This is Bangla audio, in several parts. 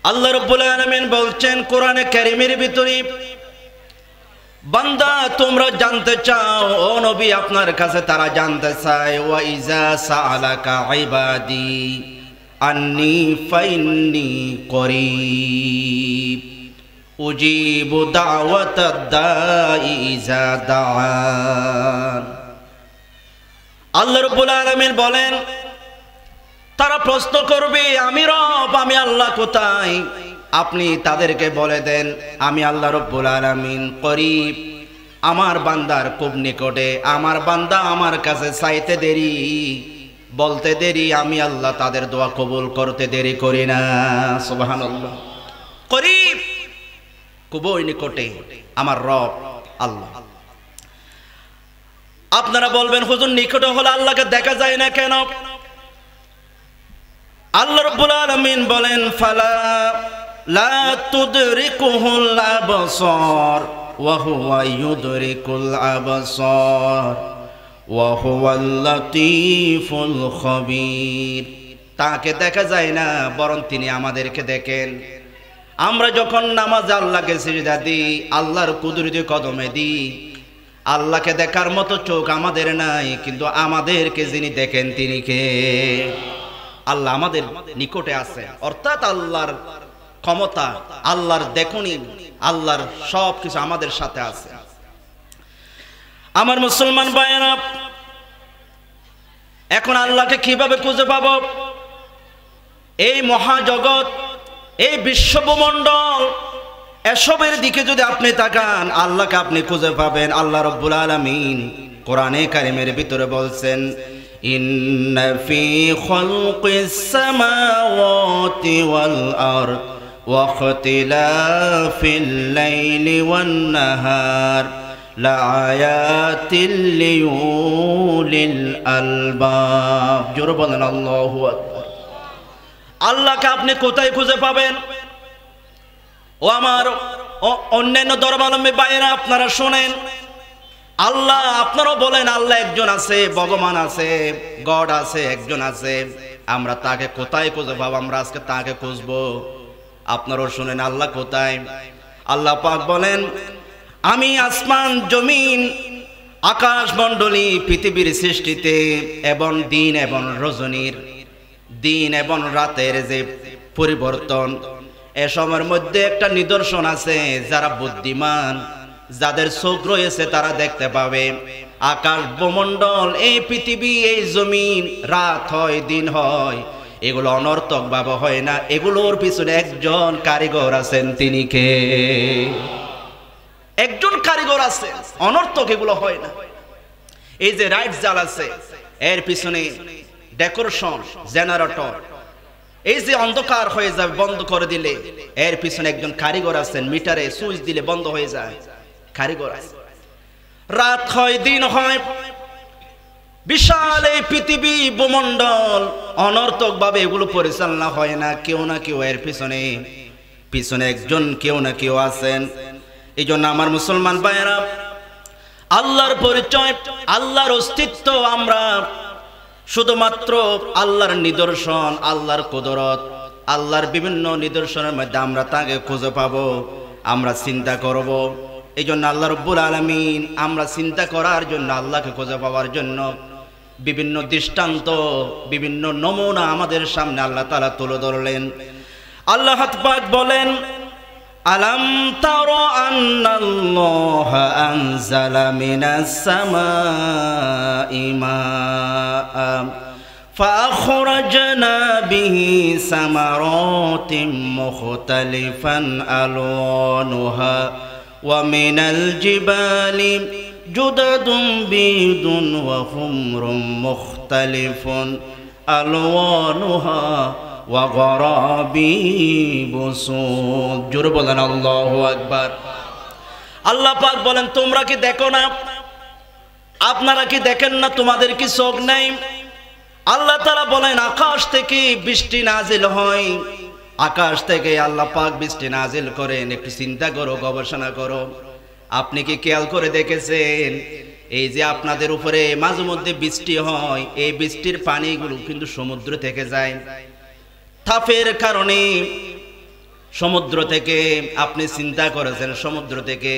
আল্লাহ রাব্বুল আলামিন বলছেন কোরআনে কারীমের ভিতরে, বান্দা তোমরা জানতে চাও, ও নবী আপনার কাছে তারা জানতে চায়, ওয়া ইজা সাআলাকা ইবাদি আন্নী ফাইন্নী করিব উজিবু দাওয়াতাদ দাঈ ইজা দাআন। আল্লাহ রাব্বুল আলামিন বলেন, তারা প্রশ্ন করবে আমি রব, আমি আল্লাহ কোথায়? আপনি তাদেরকে বলে দেন আমি আল্লাহ রাব্বুল আলামিন করিব, আমার বান্দার খুব নিকটে, আমার বান্দা আমার কাছে চাইতে দেরি, বলতে দেরি, আমি আল্লাহ তাদের দোয়া কবুল করতে দেরি করি না। সুবহানাল্লাহ। করিব, খুবই নিকটে আমার রব আল্লাহ। আপনারা বলবেন হুজুর নিকটে হলে আল্লাহকে দেখা যায় না কেন? আল্লাহ রাব্বুল আলামিন বলেন, ফালা লা তুদরিকুহুল আবসার ওয়া হুয়া ইউদরিকুল আবসার ওয়া হুয়াল লাতীফুল খবীর। তাকে দেখা যায় না, বরং তিনি আমাদেরকে দেখেন। আমরা যখন নামাজে আল্লাহকে সিজদা দিই, আল্লাহর কুদরতি কদমে দিই, আল্লাহকে দেখার মতো চোখ আমাদের নাই, কিন্তু আমাদেরকে যিনি দেখেন তিনি কে? আল্লাহ আমাদের নিকটে আছে, অর্থাৎ আল্লাহর ক্ষমতা, আল্লাহর দেখুনি, আল্লাহর সব কিছু আমাদের সাথে আছে। আমার মুসলমান ভাইয়েরা, এখন আল্লাহকে কিভাবে খুঁজে পাবো? এই মহাজগৎ, এই বিশ্বভূমণ্ডল, এসবের দিকে যদি আপনি তাকান, আল্লাহকে আপনি খুঁজে পাবেন। আল্লাহ রাব্বুল আলামিন কোরআনে কারীমের ভিতরে বলছেন, ইন্না ফি খালকিস সামাওয়াতি ওয়াল আরদ ওয়া ইখতিলাফিল লাইলি ওয়ান নাহার লাআয়াতিল লিউলিল আলবাব। জোরে বলেন আল্লাহু আকবার। আল্লাহকে আপনি কোথায় খুঁজে পাবেন? ও আমার অন্যান্য ধর্মাবলম্বী ভাইয়েরা, আপনারা শোনেন, আল্লাহ, আপনারাও বলেন আল্লাহ একজন আছে, ভগবান আছে, গড আছে, একজন আছে। আমরা তাকে কোথায় খুঁজে পাবো? আমরা আজকে তাকে খুঁজবো। আপনারাও শুনেন আল্লাহ কোথায়? আল্লাহ পাক বলেন, আমি আসমান জমিন আকাশ মণ্ডলী পৃথিবীর সৃষ্টিতে এবং দিন এবং রজনীর, দিন এবং রাতের যে পরিবর্তন, এসবের মধ্যে একটা নিদর্শন আছে। যারা বুদ্ধিমান, যাদের চোখ রয়েছে, তারা দেখতে পাবে আকাশ ভূমণ্ডল, এই পৃথিবী, এই জমিন, রাত হয় দিন হয়, এগুলো অনর্থক ভাবে হয় না। এগুলোর পিছনে একজন কারিগর আছেন, তিনি কে? একজন কারিগর আছে, অনর্থক এগুলো হয় না। এই যে লাইট জ্বালাচ্ছে, এর পিছনে ডেকোরেশন, জেনারেটর, এই যে অন্ধকার হয়ে যাবে বন্ধ করে দিলে, এর পিছনে একজন কারিগর আছেন। মিটারে সুইচ দিলে বন্ধ হয়ে যায়, কারিগর আছে। রাত হয় দিন হয়, বিশাল এই পৃথিবী ভূমণ্ডল, অনর্থক ভাবে এগুলো পরিচালনা হয় না। কেউ না কেউ এর পিছনে একজন কেউ না কেউ আছেন। এই জন্য আমার মুসলমান ভাইয়েরা, আল্লাহর পরিচয়, আল্লাহর অস্তিত্ব, আমরা শুধুমাত্র আল্লাহর নিদর্শন, আল্লাহর কুদরত, আল্লাহর বিভিন্ন নিদর্শনের মধ্যে আমরা তাকে খুঁজে পাবো, আমরা চিন্তা করব। এই জন্য আল্লাহ রাব্বুল আলামিন, আমরা চিন্তা করার জন্য, আল্লাহকে খুঁজে পাওয়ার জন্য বিভিন্ন দৃষ্টান্ত, বিভিন্ন নমুনা আমাদের সামনে আল্লাহ তাআলা তুলে ধরলেন। আল্লাহ পাক বলেন, আলাম তারা আন্নাল্লাহা আনজালা মিনাস সামাই মাআ ফাআখরাজনা বিহি সামারাতিন মুখতালিফান আলওয়ানুহা ওয়া মিনাল জিবালি জুদাদুন বিদুন ওয়া হুমরুম মুখতালিফুন আলওয়ানুহা ওয়া গরাবিবু সুদ। জোরে বলেন আল্লাহু আকবার। আল্লাহ পাক বলেন, তোমরা কি দেখো না? আপনারা কি দেখেন না? তোমাদের কি চোখ নাই? আল্লাহ তাআলা বলেন, আকাশ থেকে বৃষ্টি নাজিল হয়, আকাশ থেকে আল্লাহ পাক বৃষ্টি নাজিল করেন। একটু চিন্তা করো, গবেষণা করো। আপনি কি খেয়াল করে দেখেছেন, এই যে আপনাদের উপরে মাঝে মধ্যে বৃষ্টি হয়, এই বৃষ্টির পানিগুলো কিন্তু সমুদ্র থেকে যায়। তাপের কারণে সমুদ্র থেকে আপনি চিন্তা করেছেন সমুদ্র থেকে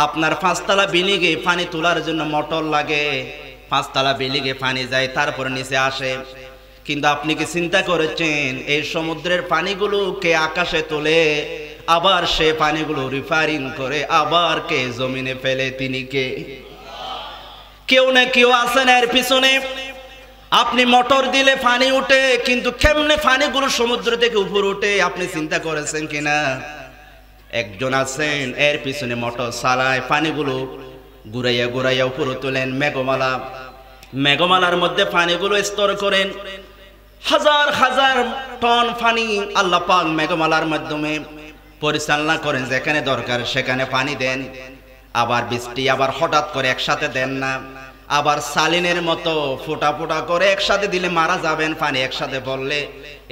আপনার 5 তলা বিল্ডিংয়ে পানি তোলার জন্য মোটর লাগে, 5 তলা বিল্ডিংয়ে পানি যায় তারপর নিচে আসে। কিন্তু আপনি কি চিন্তা করেছেন এই সমুদ্রের পানিগুলো কে আকাশে তোলে, আবার সে পানিগুলো রিফারিং করে আবার কে জমিনে ফেলে? তিনি কে? কেউ না কেউ আছেন এর পিছনে। আপনি মোটর দিলে পানি উঠে, কিন্তু কেমনে পানিগুলো সমুদ্র থেকে উপর উঠে আপনি চিন্তা করেছেন কিনা? একজন আছেন এর পিছনে মোটর চালায়, পানিগুলো ঘুরাইয়া ঘুরাইয়া উপরে তোলেন। মেঘমালার মধ্যে পানিগুলো স্তর করেন, হাজার হাজার টন পানি আল্লাহ পাক মেঘমালার মাধ্যমে পরিচালনা করেন। যেখানে দরকার সেখানে পানি দেন। আবার বৃষ্টি আবার হঠাৎ করে একসাথে দেন না, আবার সালিনের মতো ফোঁটা ফোঁটা করে একসাথে দিলে মারা যাবেন পানি একসাথে পড়লে।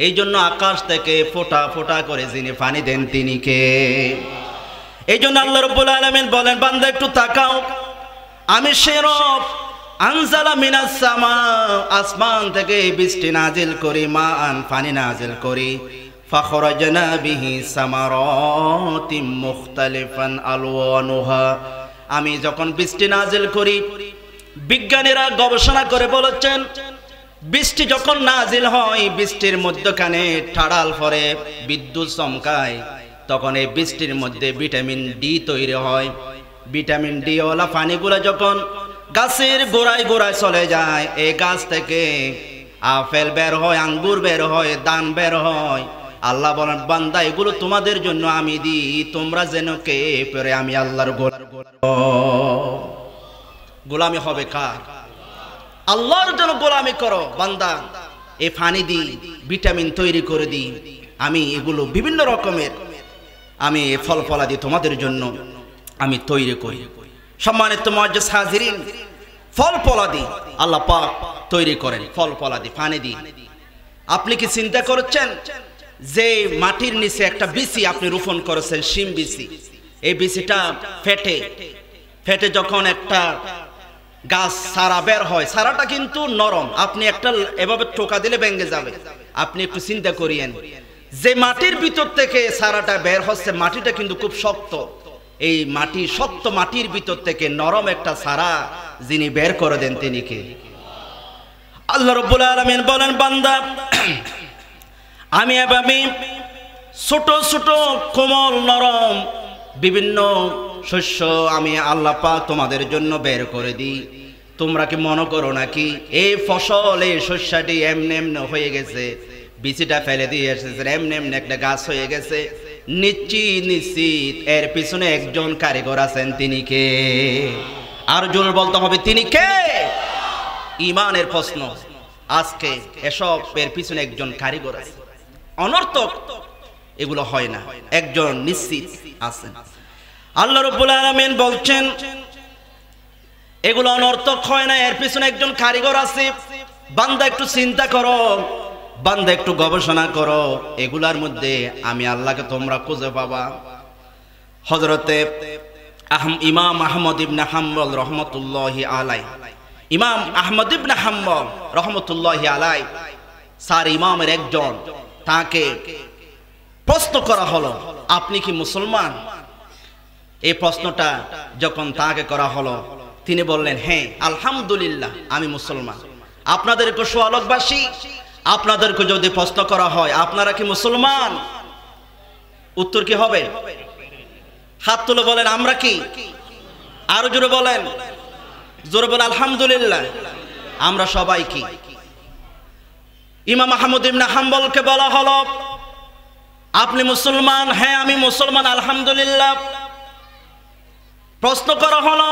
এই জন্য আকাশ থেকে ফোঁটা ফোঁটা করে যিনি পানি দেন তিনি কে? এই জন্য আল্লাহ রাব্বুল আলামিন বলেন, বান্দা একটু তাকাও, আমি সে রব আনজালা মিনাস সামা, আসমান থেকে বৃষ্টি নাজিল করি, মান পানি নাজিল করি, ফাখরাজনা বিহি সামারাতিম মুখতালিফান আলওয়ানুহা। আমি যখন বৃষ্টি নাজিল করি, বিজ্ঞানীরা গবেষণা করে বলেছেন বৃষ্টি যখন নাজিল হয়, বৃষ্টির মধ্যখানে ঠাড়াল পরে বিদ্যুৎ চমকায়, তখন এই বৃষ্টির মধ্যে ভিটামিন ডি তৈরি হয়। ভিটামিন ডি ওয়ালা পানিগুলো যখন গাছের গোড়ায় গোড়ায় চলে যায়, এই গাছ থেকে আপেল বের হয়, আঙ্গুর বের হয়, দান বের হয়। আল্লাহ বলেন, বান্দা এগুলো তোমাদের জন্য আমি দিই, তোমরা যেন কে পরে আমি আল্লাহর গোলামি হবে কার? আল্লাহর জন্য গোলামি করো। বান্দা এই পানি দিই, ভিটামিন তৈরি করে দিই, আমি এগুলো বিভিন্ন রকমের আমি ফল ফলাদি তোমাদের জন্য আমি তৈরি করি। সম্মানিত মুআজ্জিজ হাজিরিন, ফল ফলাদি আল্লাহ পাক তৈরি করেন, ফল ফলাদি পানি দিই। আপনি কি চিন্তা করেছেন যে মাটির নিচে একটা বিচি আপনি রোপণ করেছেন, শিম বিচি, এই বিচিটা ফেটে ফেটে যখন একটা গাছ সারা বের হয়, সারাটা কিন্তু নরম, আপনি একটা এভাবে টোকা দিলে ভেঙে যাবে। আপনি একটু চিন্তা করিয়েন যে মাটির ভিতর থেকে সারাটা বের হচ্ছে, মাটিটা কিন্তু খুব শক্ত। এই মাটি, শক্ত মাটির ভিতর থেকে নরম একটা সারা যিনি বের করে দেন তিনি কে? আল্লাহ রাব্বুল আলামিন বলেন, বান্দা আমি এভাবে ছোট ছোট কোমল নরম বিভিন্ন শস্য আমি আল্লাহ পাক তোমাদের জন্য বের করে দিই। তোমরা কি মনে করো নাকি এই ফসল, এই শস্যটি এমনি এমনি হয়ে গেছে, বিচিটা ফেলে দিয়ে এসেছে, এমনি এমনি একটা গাছ হয়ে গেছে? নিশ্চিত এর পিছনে একজন কারিগর আছেন, তিনি কে? আর জোর বলতে হবে, তিনি কে? ইমানের প্রশ্ন আজকে। এসব এর পিছনে একজন কারিগর আছে। অনর্থক এগুলো হয় না, একজন নিশ্চিত আছেন। আল্লাহ রাব্বুল আলামিন বলছেন এগুলো অনর্থক হয় না, এর পিছনে একজন কারিগর আছে। বান্দা একটু চিন্তা করো, বান্দা একটু গবেষণা করো, এগুলার মধ্যে আমি আল্লাহকে তোমরা খুঁজে পাবা। হযরতে ইমাম আহমদ ইবনে হাম্বল রহমতুল্লাহি আলাই, ইমাম আহমদ ইবনে হাম্বল রহমতুল্লাহি আলাই স্যার ইমামের একজন, তাকে প্রশ্ন করা হলো, আপনি কি মুসলমান? এই প্রশ্নটা যখন তাকে করা হলো, তিনি বললেন, হ্যাঁ আলহামদুলিল্লাহ আমি মুসলমান। আপনাদেরকে সোয়ালকবাসী, আপনাদেরকে যদি প্রশ্ন করা হয় আপনারা কি মুসলমান, উত্তর কি হবে? হাত তুলে বলেন আমরা কি। আরো জোরে বলেন, জোরে বলেন আলহামদুলিল্লাহ, আমরা সবাই কি? ইমাম আহমদ ইবনে হাম্বলকে বলা হলো, আপনি মুসলমান? হ্যাঁ আমি মুসলমান আলহামদুলিল্লাহ। প্রশ্ন করা হলো,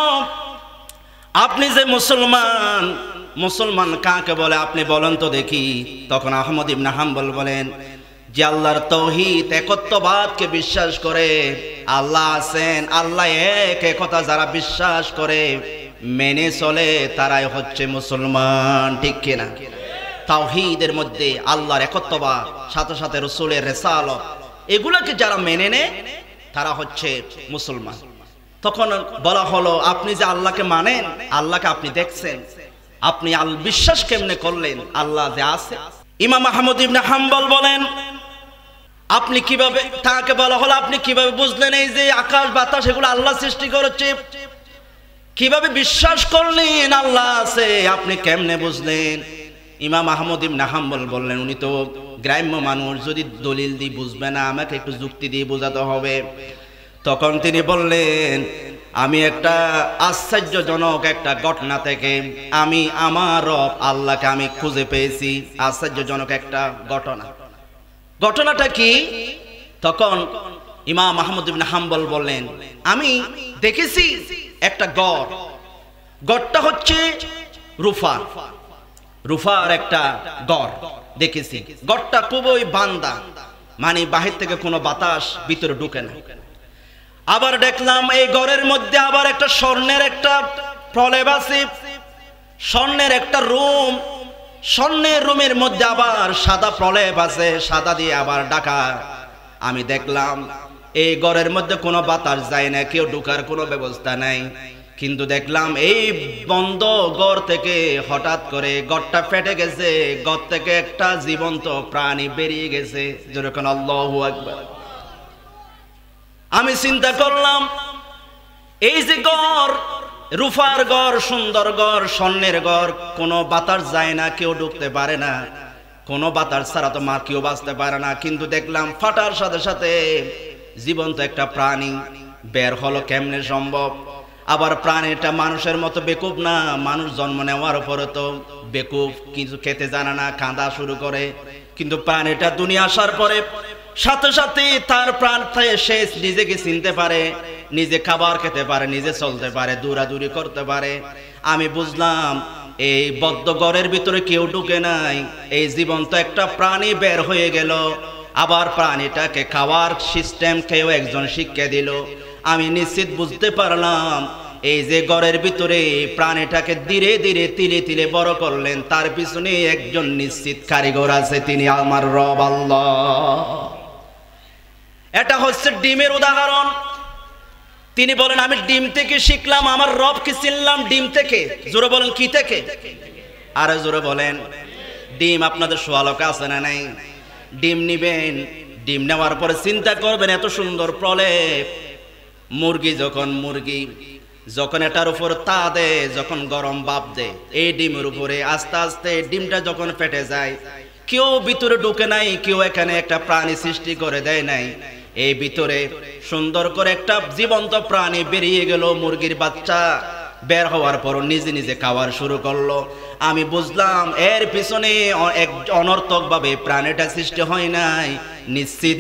আপনি যে মুসলমান, মুসলমান কাকে বলে আপনি বলেন তো দেখি। তখন আহমদ ইবনে হাম্বল বলেন যে আল্লাহর তাওহীদ, একত্ববাদকে বিশ্বাস করে, আল্লাহ আছেন, আল্লাহ এক, একথা যারা বিশ্বাস করে মেনে চলে তারাই হচ্ছে মুসলমান, ঠিক কিনা? তাওহীদের মধ্যে আল্লাহর একত্ববাদ, সাথে সাথে রাসূলের রিসালাত, এগুলোকে যারা মেনে নেয় তারা হচ্ছে মুসলমান। তখন বলা হলো, আপনি যে আল্লাহকে মানেন, আল্লাহকে আপনি দেখছেন, আপনি বিশ্বাস কেমনে করলেন আল্লাহ যে আছে? ইমাম আহমদ ইবনে হাম্বল বলেন, আপনি কিভাবে, তাকে বলা হলো আপনি কিভাবে বুঝলেন এই যে আকাশ বাতাস এগুলো আল্লাহ সৃষ্টি করেছে? কিভাবে বিশ্বাস করলেন আল্লাহ আছে? আপনি কেমনে বুঝলেন? ইমাম আহমদ ইবনে হাম্বল বললেন, উনি তো গ্রাম্য মানুষ, যদি দলিল দিয়ে বুঝবে না, আমাকে একটু যুক্তি দিয়ে বোঝাতে হবে। তখন তিনি বললেন, আমি একটা আশ্চর্যজনক একটা ঘটনা থেকে আমি আমার রব আল্লাহকে আমি খুঁজে পেয়েছি। আশ্চর্যজনক একটা ঘটনা। ঘটনাটা কি? তখন ইমাম আহমদ ইবনে হাম্বল বললেন, আমি দেখেছি একটা গড়, গড়টা হচ্ছে রূফার একটা গড় দেখেছি। গড়টা খুবই বান্দা, মানে বাহির থেকে কোনো বাতাস ভিতরে ঢুকে না। আবার দেখলাম এই গড়ের মধ্যে আবার একটা স্বর্ণের একটা প্রলেপ আছে, স্বর্ণের একটা রুম, স্বর্ণের রুমের মধ্যে আবার সাদা প্রলেপ আছে, সাদা দিয়ে আবার ঢাকা। আমি দেখলাম এই গড়ের মধ্যে কোনো বাতাস যায় না, কেউ ঢুকার কোনো ব্যবস্থা নাই। কিন্তু দেখলাম এই বন্ধ গড় থেকে হঠাৎ করে গড়টা ফেটে গেছে, গড় থেকে একটা জীবন্ত প্রাণী বেরিয়ে গেছে। যেরকম আল্লাহু আকবার। আমি চিন্তা করলাম, এই যে গড়, রূফার গড়, সুন্দর গড়, স্বর্ণের গড়, কোনো বাতাস যায় না, কেউ ঢুকতে পারে না, কোনো বাতাস ছাড়া তো কেউ বাঁচতে পারে না। কিন্তু দেখলাম ফাটার সাথে সাথে জীবন্ত একটা প্রাণী বের হলো। কেমনে সম্ভব? আবার প্রাণীটা মানুষের মতো বেকুব না, মানুষ জন্ম নেওয়ার পরে তো বেকুব, কিছু খেতে জানে না, কাঁদা শুরু করে। কিন্তু প্রাণীটা দুনিয়া আসার পরে সাথে সাথে তার প্রাণ থেকে সে নিজেকে চিনতে পারে, নিজে খাবার খেতে পারে, নিজে চলতে পারে, দৌড়াদৌড়ি করতে পারে। আমি বুঝলাম এই বদ্ধ ঘরের ভিতরে কেউ ঢুকে নাই, এই জীবন্ত একটা প্রাণী বের হয়ে গেল। আবার প্রাণীটাকে খাওয়ার সিস্টেম কেউ একজন শিক্ষা দিল। আমি নিশ্চিত বুঝতে পারলাম এই যে ঘরের ভিতরে প্রাণীটাকে ধীরে ধীরে তিলে তিলে বড় করলেন, তার পিছনে একজন নিশ্চিত কারিগর আছে, তিনি আমার রব আল্লাহ। এটা হচ্ছে ডিমের উদাহরণ। তিনি বলেন, আমি ডিম থেকে শিখলাম, আমার রবকে চিনলাম ডিম থেকে। জোরে বলেন, কি থেকে? আরে জোরে বলেন। ডিম আপনাদের সোয়ালকে আছে না নাই? ডিম নিবেন, ডিম নেওয়ার পরে চিন্তা করবেন এত সুন্দর প্রলেপ। মুরগি যখন এটার উপর তা দেয়, যখন গরম বাপ দেয়, এই ডিমের উপরে আস্তে আস্তে ডিমটা যখন ফেটে যায়, কেউ ভিতরে ঢুকে নাই, কেউ এখানে একটা প্রাণী সৃষ্টি করে দেয় নাই। এই ভিতরে সুন্দর করে একটা জীবন্ত প্রাণী বেরিয়ে গেল, মুরগির বাচ্চা। বের হওয়ার পর নিজে নিজে খাওয়ার শুরু করলো। আমি বুঝলাম এর পিছনে অনর্থক ভাবে প্রাণীটা সৃষ্টি হয় নাই, নিশ্চিত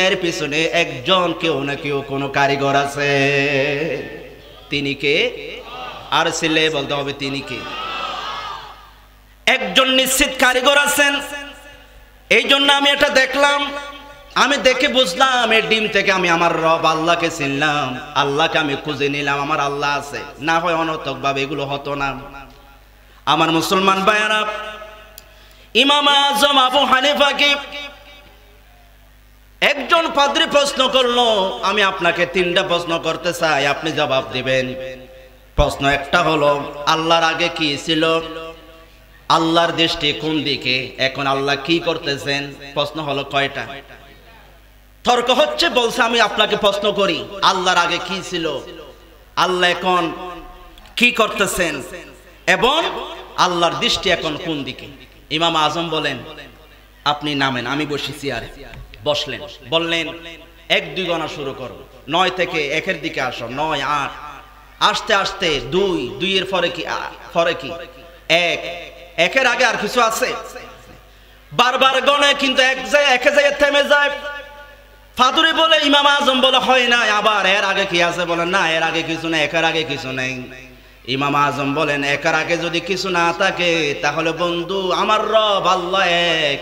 এর পিছনে একজন কেউ না কেউ কোনো কারিগর আছে। তিনি কে? আর ছেলে বলতে হবে তিনি কে? একজন নিশ্চিত কারিগর আছেন। এই জন্য আমি এটা দেখলাম, আমি দেখে বুঝলাম এই ডিম থেকে আমি আমার রব আল্লাহকে চিনলাম, আল্লাহকে আমি খুঁজে নিলাম, আমার আল্লাহ আছে। না হয় অনর্থক ভাবে এগুলো হতো না। আমার মুসলমান ভাইয়েরা, ইমাম আজম আবু হানিফাকে একজন পাদ্রী প্রশ্ন করলো, আমি আপনাকে 3টা প্রশ্ন করতে চাই, আপনি জবাব দিবেন। প্রশ্ন একটা হলো, আল্লাহর আগে কি ছিল? আল্লাহর দৃষ্টি কোন দিকে? এখন আল্লাহ কি করতেছেন? প্রশ্ন হলো কয়টা? তর্ক হচ্ছে, বলছে আমি আপনাকে প্রশ্ন করি, আল্লাহর আগে কি ছিল, আল্লাহ এখন কি করতেছেন, এবং আল্লাহর দৃষ্টি এখন কোন দিকে? ইমাম আজম বলেন, আপনি নামেন, আমি বসি চেয়ারে। বসলেন, বললেন 1 2 গণা শুরু করো, 9 থেকে 1-এর দিকে আসো, 9 8, আস্তে আস্তে 2, 2 এর পরে কি 1, 1-এর আগে আর কিছু আছে? বারবার গণে, কিন্তু একে জায়গায় থেমে যায়। ফাদুরি বলে, ইমাম আজম বলে হয় না, আবার এর আগে কি আছে? বলেন না, এর আগে কিছু নেই, একের আগে কিছু নেই। ইমাম আজম বলেন, একের আগে যদি কিছু না থাকে তাহলে বন্ধু আমার রব আল্লাহ এক,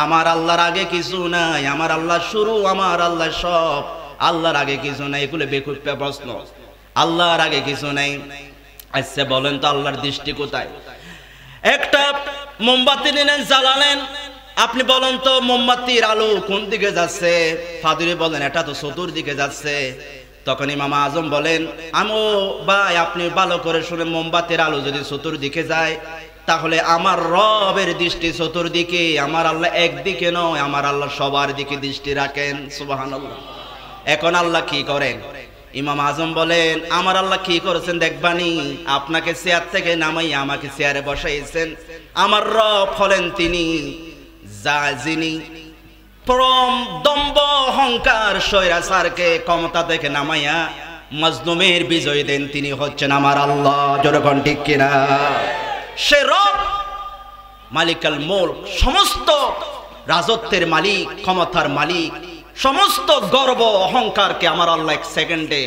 আমার আল্লাহর আগে কিছু নাই, আমার আল্লাহ শুরু, আমার আল্লাহ সব, আল্লাহর আগে কিছু নাই। এগুলো বেকুফা প্রশ্ন, আল্লাহর আগে কিছু নাই। আচ্ছা বলেন তো আল্লাহর দৃষ্টি কোথায়? একটা মোমবাতি নিলেন, জ্বালালেন, আপনি বলেন তো মোমবাতির আলো কোন দিকে যাচ্ছে? ফাদুরি বলেন, এটা তো চতুর্দিকে যাচ্ছে। তখন ইমাম আজম বলেন, ভাই আপনি ভালো করে শুনে, মোমবাতির আলো যদি চতুর্দিকে যায় তাহলে আমার রবের দৃষ্টি চতুর্দিকে, আমার আল্লাহ একদিকে নয়, আমার আল্লাহ সবার দিকে দৃষ্টি রাখেন। সুবহানাল্লাহ। এখন আল্লাহ কি করেন? ইমাম আজম বলেন, আমার আল্লাহ কি করেছেন দেখবানি? আপনাকে চেয়ার থেকে নামাই আমাকে চেয়ারে বসাইছেন। আমার রব হলেন তিনি যিনি পরম দম্ভ অহংকার স্বৈরাচারকে ক্ষমতা থেকে নামাইয়া মাজলুমের বিজয় দেন। তিনি হচ্ছেন আমার আল্লাহ। যেরকম ঠিক কিনা? সে রব মালিকাল মুলক, সমস্ত রাজত্বের মালিক, ক্ষমতার মালিক, সমস্ত গর্ব অহংকারকে আমার আল্লাহ এক সেকেন্ডে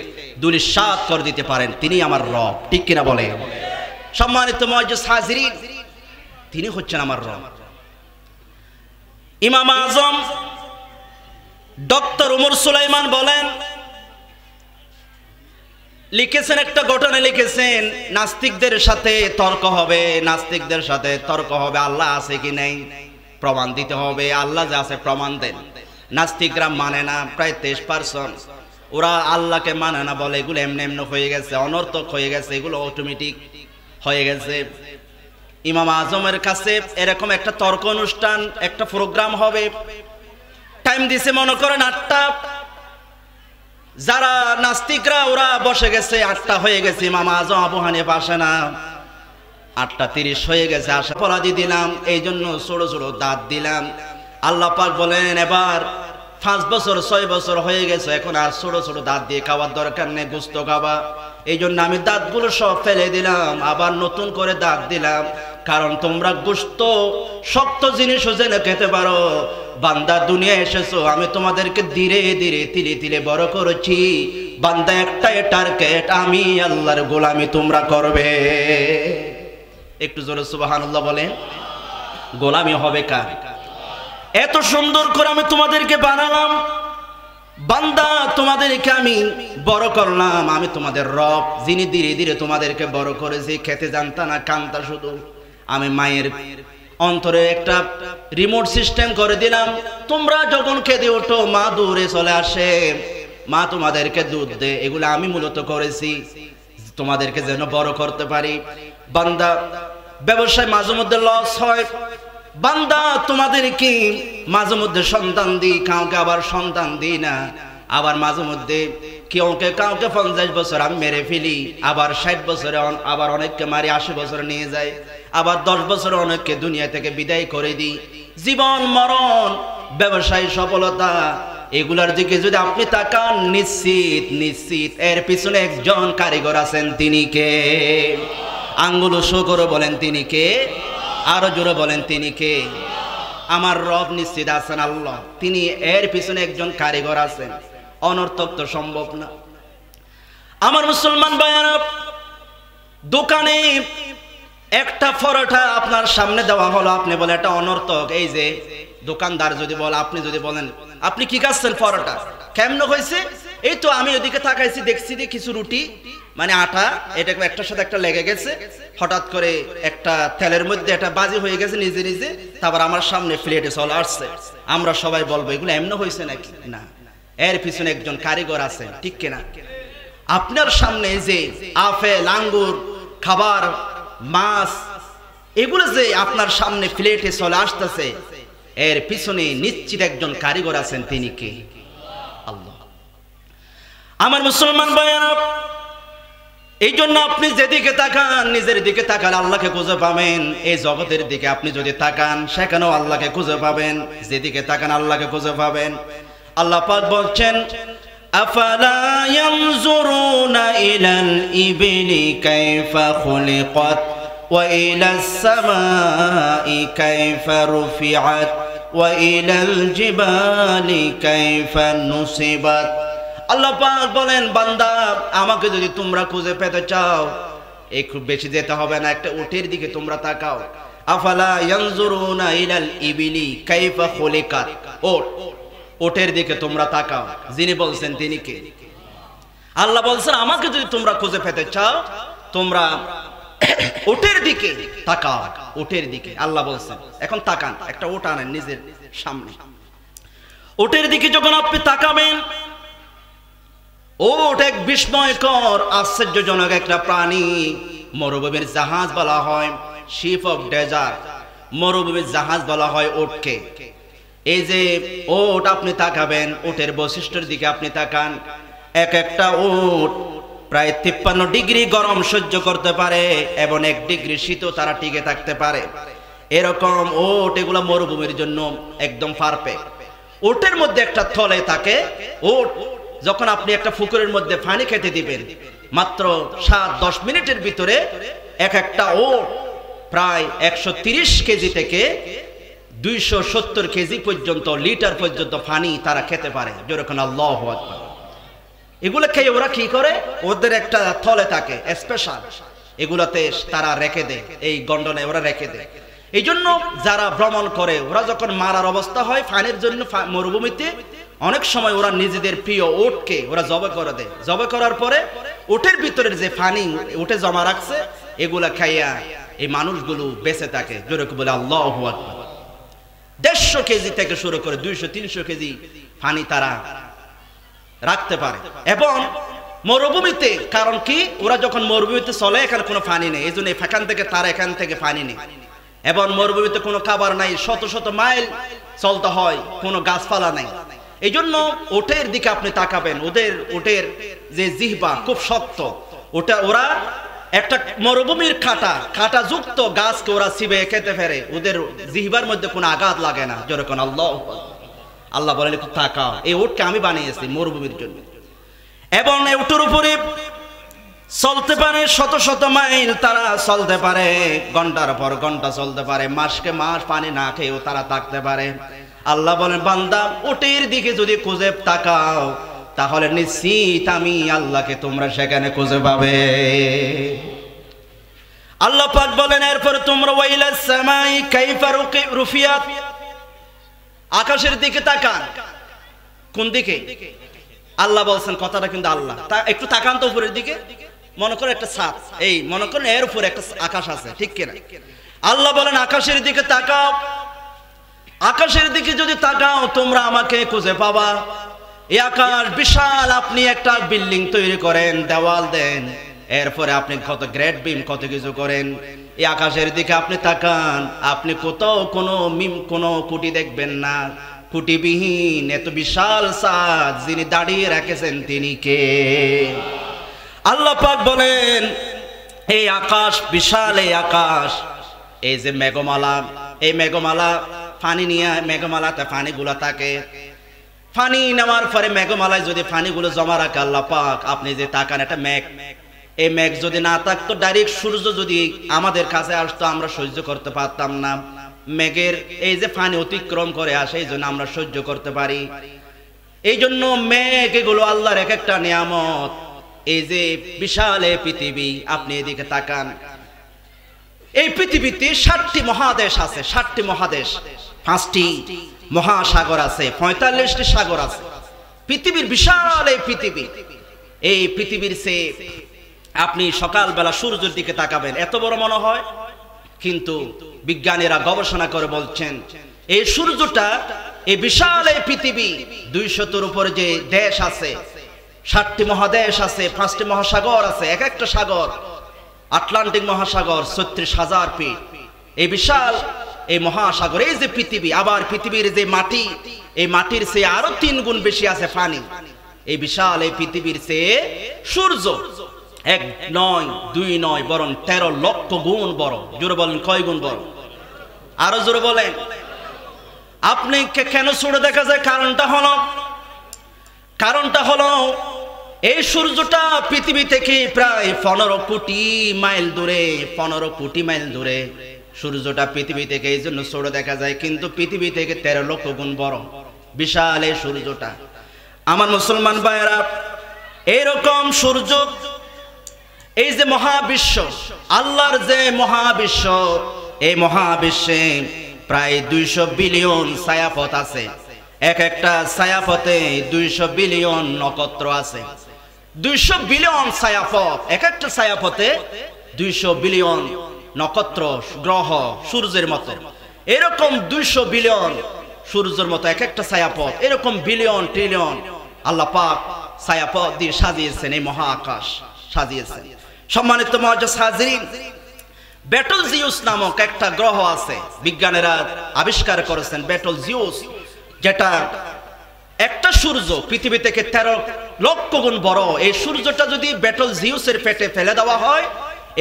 দুলিশাত করে দিতে পারেন। তিনি আমার রব। ঠিক কিনা বলে? সম্মানিত মুআজ্জিজ হাজিরিন, তিনি হচ্ছেন আমার রব। ইমাম আজম ডক্টর উমর সুলাইমান বলেন, লিখেছেন একটা ঘটনা লিখেছেন, নাস্তিকদের সাথে তর্ক হবে, নাস্তিকদের সাথে তর্ক হবে, আল্লাহ আছে কি নাই প্রমাণ দিতে হবে, আল্লাহ যে আছে প্রমাণ দেন। নাস্তিকরা মানে না, প্রায় 23%। ওরা আল্লাহকে মানে না, বলে এগুলো এমনি এমনি হয়ে গেছে, অনর্থক হয়ে গেছে, এগুলো অটোমেটিক হয়ে গেছে। ইমাম আজমের কাছে এরকম একটা তর্ক অনুষ্ঠান, একটা প্রোগ্রাম হবে, টাইম দিছে মনে করেন 8টা। যারা নাস্তিকরা ওরা বসে গেছে, 8টা হয়ে গেছে, ইমাম আজম আবু হানিফা আসে না, 8:30 হয়ে গেছে, আসা পলাদি দিলাম, এই জন্য ছোট ছোট দাঁত দিলাম। আল্লাহ পাক বলেন, এবার 5 বছর 6 বছর হয়ে গেছে, এখন আর ছোট ছোট দাঁত দিয়ে খাওয়ার দরকার নেই, গোস্ত খাবা। এই জন্য আমি দাঁতগুলো সব ফেলে দিলাম, আবার নতুন করে দাঁত দিলাম, কারণ তোমরা গোস্ত শক্ত জিনিসও যেন খেতে পারো। বান্দা দুনিয়া এসেছো, আমি তোমাদেরকে ধীরে ধীরে তিলে তিলে বড় করেছি। বান্দা একটাই টার্গেট, আমি আল্লাহর গোলামি তোমরা করবে। একটু জোরে সুবহানাল্লাহ বলেন। গোলামি হবে কার? এত সুন্দর করে আমি তোমাদেরকে বানালাম, বান্দা তোমাদেরকে আমি বড় করলাম, আমি তোমাদের রব, যিনি ধীরে ধীরে তোমাদেরকে বড় করেছি। খেতে জানতা না, কান্তা শুধু। আমি মায়ের অন্তরে একটা রিমোট সিস্টেম করে দিলাম, তোমরা যখন খেতে ওঠো মা দূরে চলে আসে, মা তোমাদেরকে দুধ দে। এগুলো আমি মূলত করেছি তোমাদেরকে যেন বড় করতে পারি। বান্দা ব্যবসায় মাঝে মধ্যে লস হয়, বান্দা তোমাদেরকে মাঝে মধ্যে সন্তান দিই, কাউকে আবার সন্তান দিই না। আবার মাঝে মধ্যে কাউকে 50 বছর আমি মেরে ফেলি, আবার 60 বছরে আবার অনেককে মারি, 80 বছরে নিয়ে যাই, আবার 10 বছরে অনেককে দুনিয়া থেকে বিদায় করে দিই। জীবন মরণ, ব্যবসায়ী সফলতা, এগুলার দিকে যদি আপনি তাকান, নিশ্চিত নিশ্চিত এর পিছনে একজন কারিগর আছেন। তিনি কে? আঙ্গুল শো করে বলেন তিনি কে? আরো জোরে বলেন তিনি কে? আমার রব নিশ্চিত আছেন আল্লাহ। তিনি এর পিছনে একজন কারিগর আছেন, অনর্থক তো সম্ভব না। আমার মুসলমান ভাইয়েরা, দোকানে একটা পরোটা আপনার সামনে দেওয়া হলো, আপনি বলে এটা অনর্থক। এই যে দোকানদার যদি বলে, আপনি যদি বলেন আপনি কি খাচ্ছেন? পরোটা। কেমন হয়েছে? এই তো আমি ওদিকে তাকাইছি, দেখছি যে কিছু রুটি মানে আটা, এটা একটার সাথে একটা লেগে গেছে, হঠাৎ করে একটা তেলের মধ্যে একটা বাজি হয়ে গেছে নিজে নিজে, তারপর আমার সামনে প্লেটে চলে আসছে। আমরা সবাই বলবো এগুলো এমন হয়েছে নাকি? না, এর পিছনে একজন কারিগর আছে। ঠিক কিনা? আপনার সামনে যে আপেল, আঙ্গুর, খাবার, মাছ, এগুলো যে আপনার সামনে প্লেটে চলে আসতেছে, এর পিছনে নিশ্চিত একজন কারিগর আছেন। তিনি কে? আল্লাহ। আমার মুসলমান ভাইয়েরা, এই জন্য আপনি যেদিকে তাকান, নিজের দিকে তাকান, আল্লাহকে খুঁজে পাবেন। এই জগতের দিকে আপনি যদি তাকান, সেখানেও আল্লাহকে খুঁজে পাবেন। যেদিকে তাকান আল্লাহকে খুঁজে পাবেন। আল্লাহ পাক বলছেন, আফালা ইয়ানজুরুনা ইলাল ইবিলি কাইফা খুলিকাত ওয়া ইলাস সামাই কাইফা রুফিআত ওয়া ইলাল জিবালি কাইফা নুসিবাত। আল্লাহ পাক বলেন, বান্দা আমাকে যদি তোমরা খুঁজে পেতে চাও, এই খুব বেশি যেতে হবে না, একটা উটের দিকে তোমরা তাকাও। আফালা ইয়ানজুরুনা ইলাল ইবিলি কাইফা খুলিকাত, ওটের দিকে তোমরা তাকাও। যিনি বলছেন তিনি কে? আল্লাহ বলছেন, আমাকে যদি তোমরা খুঁজে পেতে চাও, তোমরা ওটের দিকে তাকাও। ওটের দিকে আল্লাহ বলছেন। এখন তাকান, একটা ওট আনেন নিজের সামনে। ওটের দিকে যখন আপনি তাকাবেন, ওট এক বিস্ময়কর আশ্চর্যজনক একটা প্রাণী। মরুভূমির জাহাজ বলা হয়। শিপ অফ ডেজার্ট, মরুভূমির জাহাজ বলা হয় ওটকে। এই যে ওট আপনি তাকাবেন, ওটের বৈশিষ্ট্যের দিকে আপনি তাকান, এক একটা ওট প্রায় 53 ডিগ্রি গরম সহ্য করতে পারে এবং 1 ডিগ্রি শীতও তারা টিকে থাকতে পারে। এরকম ওট, এগুলো মরুভূমির জন্য একদম পারফেক্ট। ওটের মধ্যে একটা থলে থাকে। ওট যখন আপনি একটা পুকুরের মধ্যে পানি খেতে দিবেন, মাত্র 7-10 মিনিটের ভিতরে এক একটা ওট প্রায় 130 কেজি থেকে 270 কেজি পর্যন্ত, লিটার পর্যন্ত পানি তারা খেতে পারে। যেরকম আল্লাহু আকবার। এগুলো খেয়ে ওরা কি করে, ওদের একটা থলে থাকে স্পেশাল, এগুলাতে তারা রেখে দেয়, এই গন্ডনে ওরা রেখে দেয়। এই জন্য যারা ভ্রমণ করে, ওরা যখন মারার অবস্থা হয় পানির জন্য মরুভূমিতে, অনেক সময় ওরা নিজেদের প্রিয় ওটকে ওরা জবাই করে দেয়। জবাই করার পরে ওটের ভিতরের যে পানি ওটে জমা রাখছে, এগুলা খাইয়া এই মানুষগুলো বেঁচে থাকে। জোরে বলে আল্লাহু আকবার। 150 কেজি থেকে শুরু করে 200-300 কেজি পানি তারা রাখতে পারে। এবং মরুভূমিতে, কারণ কি, ওরা যখন মরুভূমিতে চলে, এখানে কোনো পানি নেই, এই জন্য এখান থেকে তারা এখান থেকে পানি নেই। এবং মরুভূমিতে কোনো খাবার নাই, শত শত মাইল চলতে হয়, কোনো গাছপালা নাই। এই জন্য ওটের দিকে আপনি তাকাবেন, ওটের যে জিহ্বা খুব শক্ত, ওরা একটা মরুভূমির কাঁটা যুক্ত গাছকে ওরা চিবে খেতে ফেরে, ওদের জিহ্বার মধ্যে কোনো আঘাত লাগে না। যেরকম আল্লাহ বলেন একটু তাকাও, এই ওটকে আমি বানিয়েছি মরুভূমির জন্য। এবং এই ওটের উপরে চলতে পারে শত শত মাইল, তারা চলতে পারে, ঘন্টার পর ঘন্টা চলতে পারে, মাসকে মাস পানি না খেয়েও তারা থাকতে পারে। আল্লাহ বলেন, বান্দা ওটের দিকে যদি খুঁজে তাকাও, তাহলে নিশ্চিত আমি আল্লাহকে তোমরা সেখানে খুঁজে পাবে। আল্লাহ পাক বলেন, এরপর তোমরা ওয়াইলাস সামাই কাইফা রুফিয়াত, আকাশের দিকে তাকান। কোন দিকে? আল্লাহ বলছেন, কথাটা কিন্তু আল্লাহ। একটু তাকান তো উপরের দিকে, মনে করেন একটা ছাদ, এই মনে করেন এর উপরে একটা আকাশ আছে, ঠিক কিনা? আল্লাহ বলেন, আকাশের দিকে তাকাও। আকাশের দিকে যদি তাকাও, তোমরা আমাকে খুঁজে পাবা। এই আকাশ বিশাল, আপনি একটা বিল্ডিং তৈরি করেন, দেওয়াল দেন, এরপরে আপনি কত গ্রেট বিম কত কিছু করেন, এই আকাশের দিকে আপনি তাকান, আপনি কোথাও কোনো কুটি দেখবেন না, কুটিবিহীন এত বিশাল ছাদ যিনি দাঁড়িয়ে রেখেছেন তিনি কে? আল্লাহ পাক বলেন, এই আকাশ বিশাল, এই আকাশ, এই যে মেঘমালা, এই মেঘমালা পানি নিয়ে, মেঘমালাতে পানিগুলো থাকে, পানি নেওয়ার পরে মেঘমালায় যদি পানিগুলো জমা রাখে আল্লাহ পাক, আপনি যে তাকান একটা মেঘ, এই মেঘ যদি না থাকতো, ডাইরেক্ট সূর্য যদি আমাদের কাছে আসতো, আমরা সহ্য করতে পারতাম না। মেঘের এই যে পানি অতিক্রম করে আসে, এই জন্য আমরা সহ্য করতে পারি। এই জন্য মেঘ এগুলো আল্লাহর এক একটা নিয়ামত। এই যে বিশাল এই পৃথিবী, আপনি এদিকে তাকান, এই পৃথিবীতে 7টি মহাদেশ আছে, 7টি মহাদেশ, 5টি মহাসাগর আছে, 45টি সাগর আছে। পৃথিবীর বিশাল এই পৃথিবী, এই পৃথিবীর সে আপনি সকালবেলা সূর্যের দিকে তাকাবেন, এত বড় মনে হয়, কিন্তু বিজ্ঞানীরা গবেষণা করে বলছেন, এই সূর্যটা, এই বিশাল এই পৃথিবী, 200-র উপরে যে দেশ আছে, 7টি মহাদেশ আছে, 5টি মহাসাগর আছে, এক একটা সাগর, আটলান্টিক মহাসাগর 36,000 ফিট, এই বিশাল এই মহাসাগর, এই যে পৃথিবী, আবার পৃথিবীর যে মাটি, এই মাটির চেয়ে আরো 3 গুণ বেশি আছে পানি। এই বিশাল এই পৃথিবীর চেয়ে সূর্য 1 নয় 2 নয়, বরং 13 লক্ষ গুণ বড়। জোরে বলেন, কয় গুণ বড়? আরো জোরে বলেন। আপনি কেন ছোট দেখা যায়? কারণটা হলো এই সূর্যটা পৃথিবী থেকে প্রায় 15 কোটি মাইল দূরে, 15 কোটি মাইল দূরে সূর্যটা পৃথিবী থেকে, এই জন্য ছোট দেখা যায়, কিন্তু পৃথিবী থেকে 13 লক্ষ গুণ বড়, বিশাল এই সূর্যটা। আমার মুসলমান ভাইয়েরা, এইরকম সূর্য, এই যে মহাবিশ্ব, আল্লাহর যে মহাবিশ্ব, এই মহাবিশ্বে প্রায় 200 বিলিয়ন ছায়াপথ আছে। এক একটা ছায়াপথে 200 বিলিয়ন নক্ষত্র আছে। 200 বিলিয়ন ছায়াপথ, এক একটা ছায়াপথে 200 বিলিয়ন নক্ষত্র, গ্রহ, সূর্যের মতো। এরকম 200 বিলিয়ন সূর্যের মতো এক একটা ছায়াপথ, এরকম বিলিয়ন ট্রিলিয়ন আল্লাহ পাক ছায়াপথ দিয়ে সাজিয়েছেন, এই মহা আকাশ সাজিয়েছেন। সম্মানিত মুআজ্জাজ হাজিরিন, বেটলজিউস নামক একটা গ্রহ আছে, বিজ্ঞানীরা আবিষ্কার করেছেন বেটলজিউস, যেটা একটা সূর্য পৃথিবী থেকে 13 লক্ষ গুণ বড়। এই সূর্যটা যদি বেটলজিউসের পেটে ফেলে দেওয়া হয়,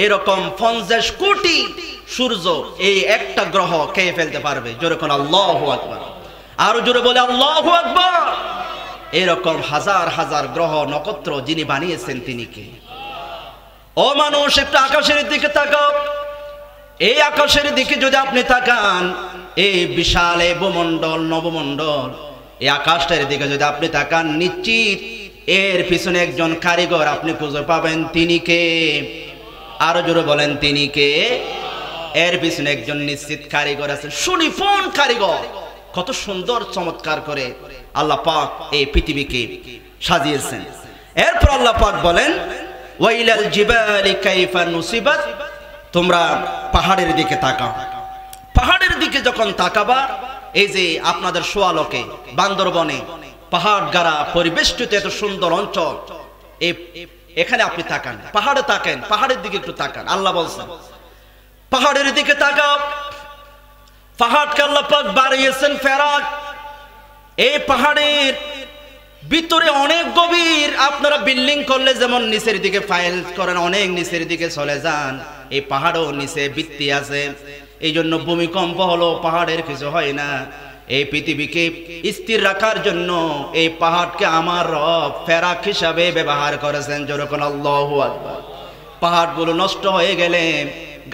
এরকম 50 কোটি সূর্য এই একটা গ্রহ খেয়ে ফেলতে পারবে। জোরে কোন আল্লাহু আকবার, আরো জোরে বলে আল্লাহু আকবার। এরকম হাজার হাজার গ্রহ নক্ষত্র যিনি বানিয়েছেন তিনি কে? ও মানুষ, একটু আকাশের দিকে তাকাও। এই আকাশের দিকে যদি আপনি তাকান, এই বিশাল এই ভূমণ্ডল নবমণ্ডল, এই আকাশটার দিকে যদি আপনি তাকান, নিশ্চিত এর পিছনে একজন কারিগর আপনি খুঁজে পাবেন। তিনি কে? আরো জোরে বলেন তিনি কে? এর পিছনে একজন নিশ্চিত কারিগর আছে, সুনিপুণ কারিগর। কত সুন্দর চমৎকার করে আল্লাহ পাক এই পৃথিবীকে সাজিয়েছেন। এরপর আল্লাহ পাক বলেন, ওয়াইলাল জিবালি কাইফা নুসিবাত, তোমরা পাহাড়ের দিকে তাকাও। পাহাড়ের দিকে যখন তাকাবা, এই যে আপনাদের সোয়ালকে বান্দরবনে পাহাড় গাড়া পরিবেষ্টিত এত সুন্দর অঞ্চল, এখানে আপনি তাকান, পাহাড়ে তাকান, পাহাড়ের দিকে একটু তাকান। আল্লাহ বলছেন পাহাড়ের দিকে তাকাও। পাহাড়কে আল্লাহ পাক বাড়িয়েছেন ফেরাক। এই পাহাড়ের ভিতরে অনেক গভীর। আপনারা বিল্ডিং করলে যেমন নিচের দিকে ফাইল করেন, অনেক নিচের দিকে চলে যান, এই পাহাড়ও নিচে ভিত্তি আছে। এই জন্য ভূমিকম্প হলো পাহাড়ের কিছু হয় না। এই পৃথিবীকে স্থির রাখার জন্য এই পাহাড়কে আমার রব ফেরাক হিসাবে ব্যবহার করেছেন। যেরকম আল্লাহু আকবার। পাহাড়গুলো নষ্ট হয়ে গেলে,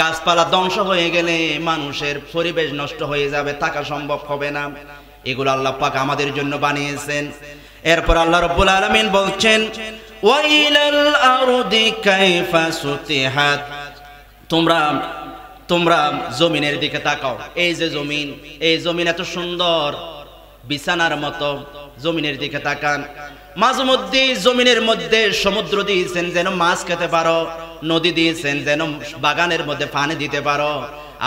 গাছপালা ধ্বংস হয়ে গেলে মানুষের পরিবেশ নষ্ট হয়ে যাবে, থাকা সম্ভব হবে না। এগুলো আল্লাহ পাক আমাদের জন্য বানিয়েছেন। এরপর আল্লাহ রাব্বুল আলামিন বলছেন, ওয়াইলাল আরদি কাইফা সুতিহাত, তোমরা জমিনের দিকে তাকাও। এই যে জমিন, এই জমিন এত সুন্দর, বিছানার মতো। জমিনের দিকে তাকান। মাঝে মধ্যে জমিনের মধ্যে সমুদ্র দিয়েছেন যেন মাছ খেতে পারো, নদী দিয়েছেন যেন বাগানের মধ্যে পানি দিতে পারো,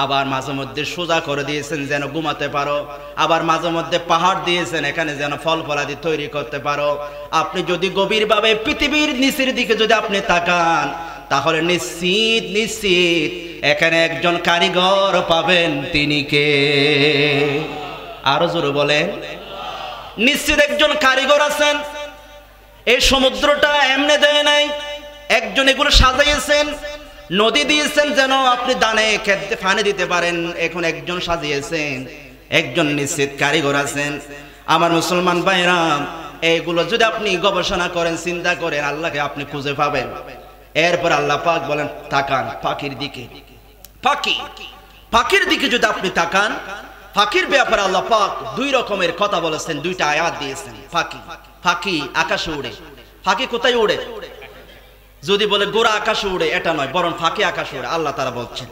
আবার মাঝে মধ্যে সোজা করে দিয়েছেন যেন ঘুমাতে পারো, আবার মাঝে মধ্যে পাহাড় দিয়েছেন এখানে যেন ফল ফলাদি তৈরি করতে পারো। আপনি যদি গভীরভাবে পৃথিবীর নিচের দিকে যদি আপনি তাকান, তাহলে নিশ্চিত এখানে একজন কারিগর পাবেন। তিনি কে? আরো জোরে বলেন। নিশ্চিত একজন কারিগর আছেন। এই সমুদ্রটা এমনি দেয় নাই, একজন এগুলো সাজাইয়েছেন। নদী দিয়েছেন যেন আপনি দানে খেতে পানি দিতে পারেন, এখন একজন সাজিয়েছেন, একজন নিশ্চিত কারিগর আছেন। আমার মুসলমান ভাইরা, এইগুলো যদি আপনি গবেষণা করেন, চিন্তা করেন, আল্লাহকে আপনি খুঁজে পাবেন। এরপর আল্লাহ পাক বলেন তাকান পাখির দিকে। পাখির দিকে যদি আপনি তাকান, পাখির ব্যাপারে আল্লাহ পাক দুই রকমের কথা বলেছেন, দুইটা আয়াত দিয়েছেন। পাখি আকাশে উড়ে। পাখি কোথায় উড়ে? যদি বলে গোরা আকাশে উড়ে, এটা নয়, বরং পাখি আকাশে উড়ে। আল্লাহ তাআলা বলছেন,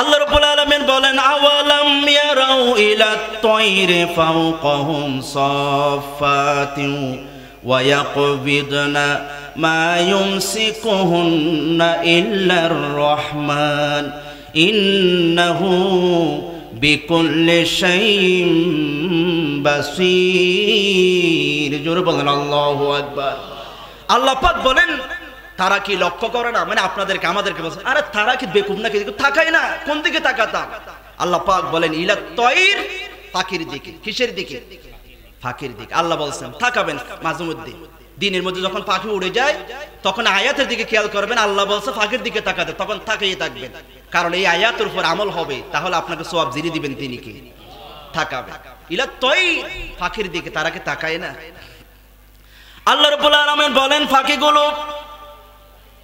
আল্লাহ রাব্বুল আলামিন বলেন, আওয়ালাম ইয়ারাউ ইলাত তায়রি ফাওকাহুম সাফাতিন ওয়া ইয়াকবিদনা মা ইউমসিকুহুন্না ইল্লার রহমান ইন্নাহু বিকুল্লি শাইইন বাসীর। জোরে বলেন আল্লাহু আকবার। আল্লাহ পাক বলেন তারা কি লক্ষ্য করে না? মানে আপনাদেরকে আমাদেরকে বলছেন, আরে তারা কি বেকুব নাকি? তাকায় না, কোন দিকে তাকাতাম? আল্লাহ পাক বলেন ইলাত তায়র, পাখির দিকে। কিসের দিকে? পাখির দিকে। আল্লাহ বলছেন তাকাবেন মাঝে মধ্যে, দিনের মধ্যে যখন পাখি উড়ে যায় তখন আয়াতের দিকে খেয়াল করবেন। আল্লাহ বলছে পাখির দিকে তাকাতে, তখন তাকিয়ে থাকবেন, কারণ এই আয়াতের উপর আমল হবে, তাহলে আপনাকে সওয়াব জিরে দিবেন তিনি কে? তাকাবে। ইলাত তায়র, পাখির দিকে। তারা কি তাকায় না? আল্লাহ রাব্বুল আলামিন বলেন পাখিগুলো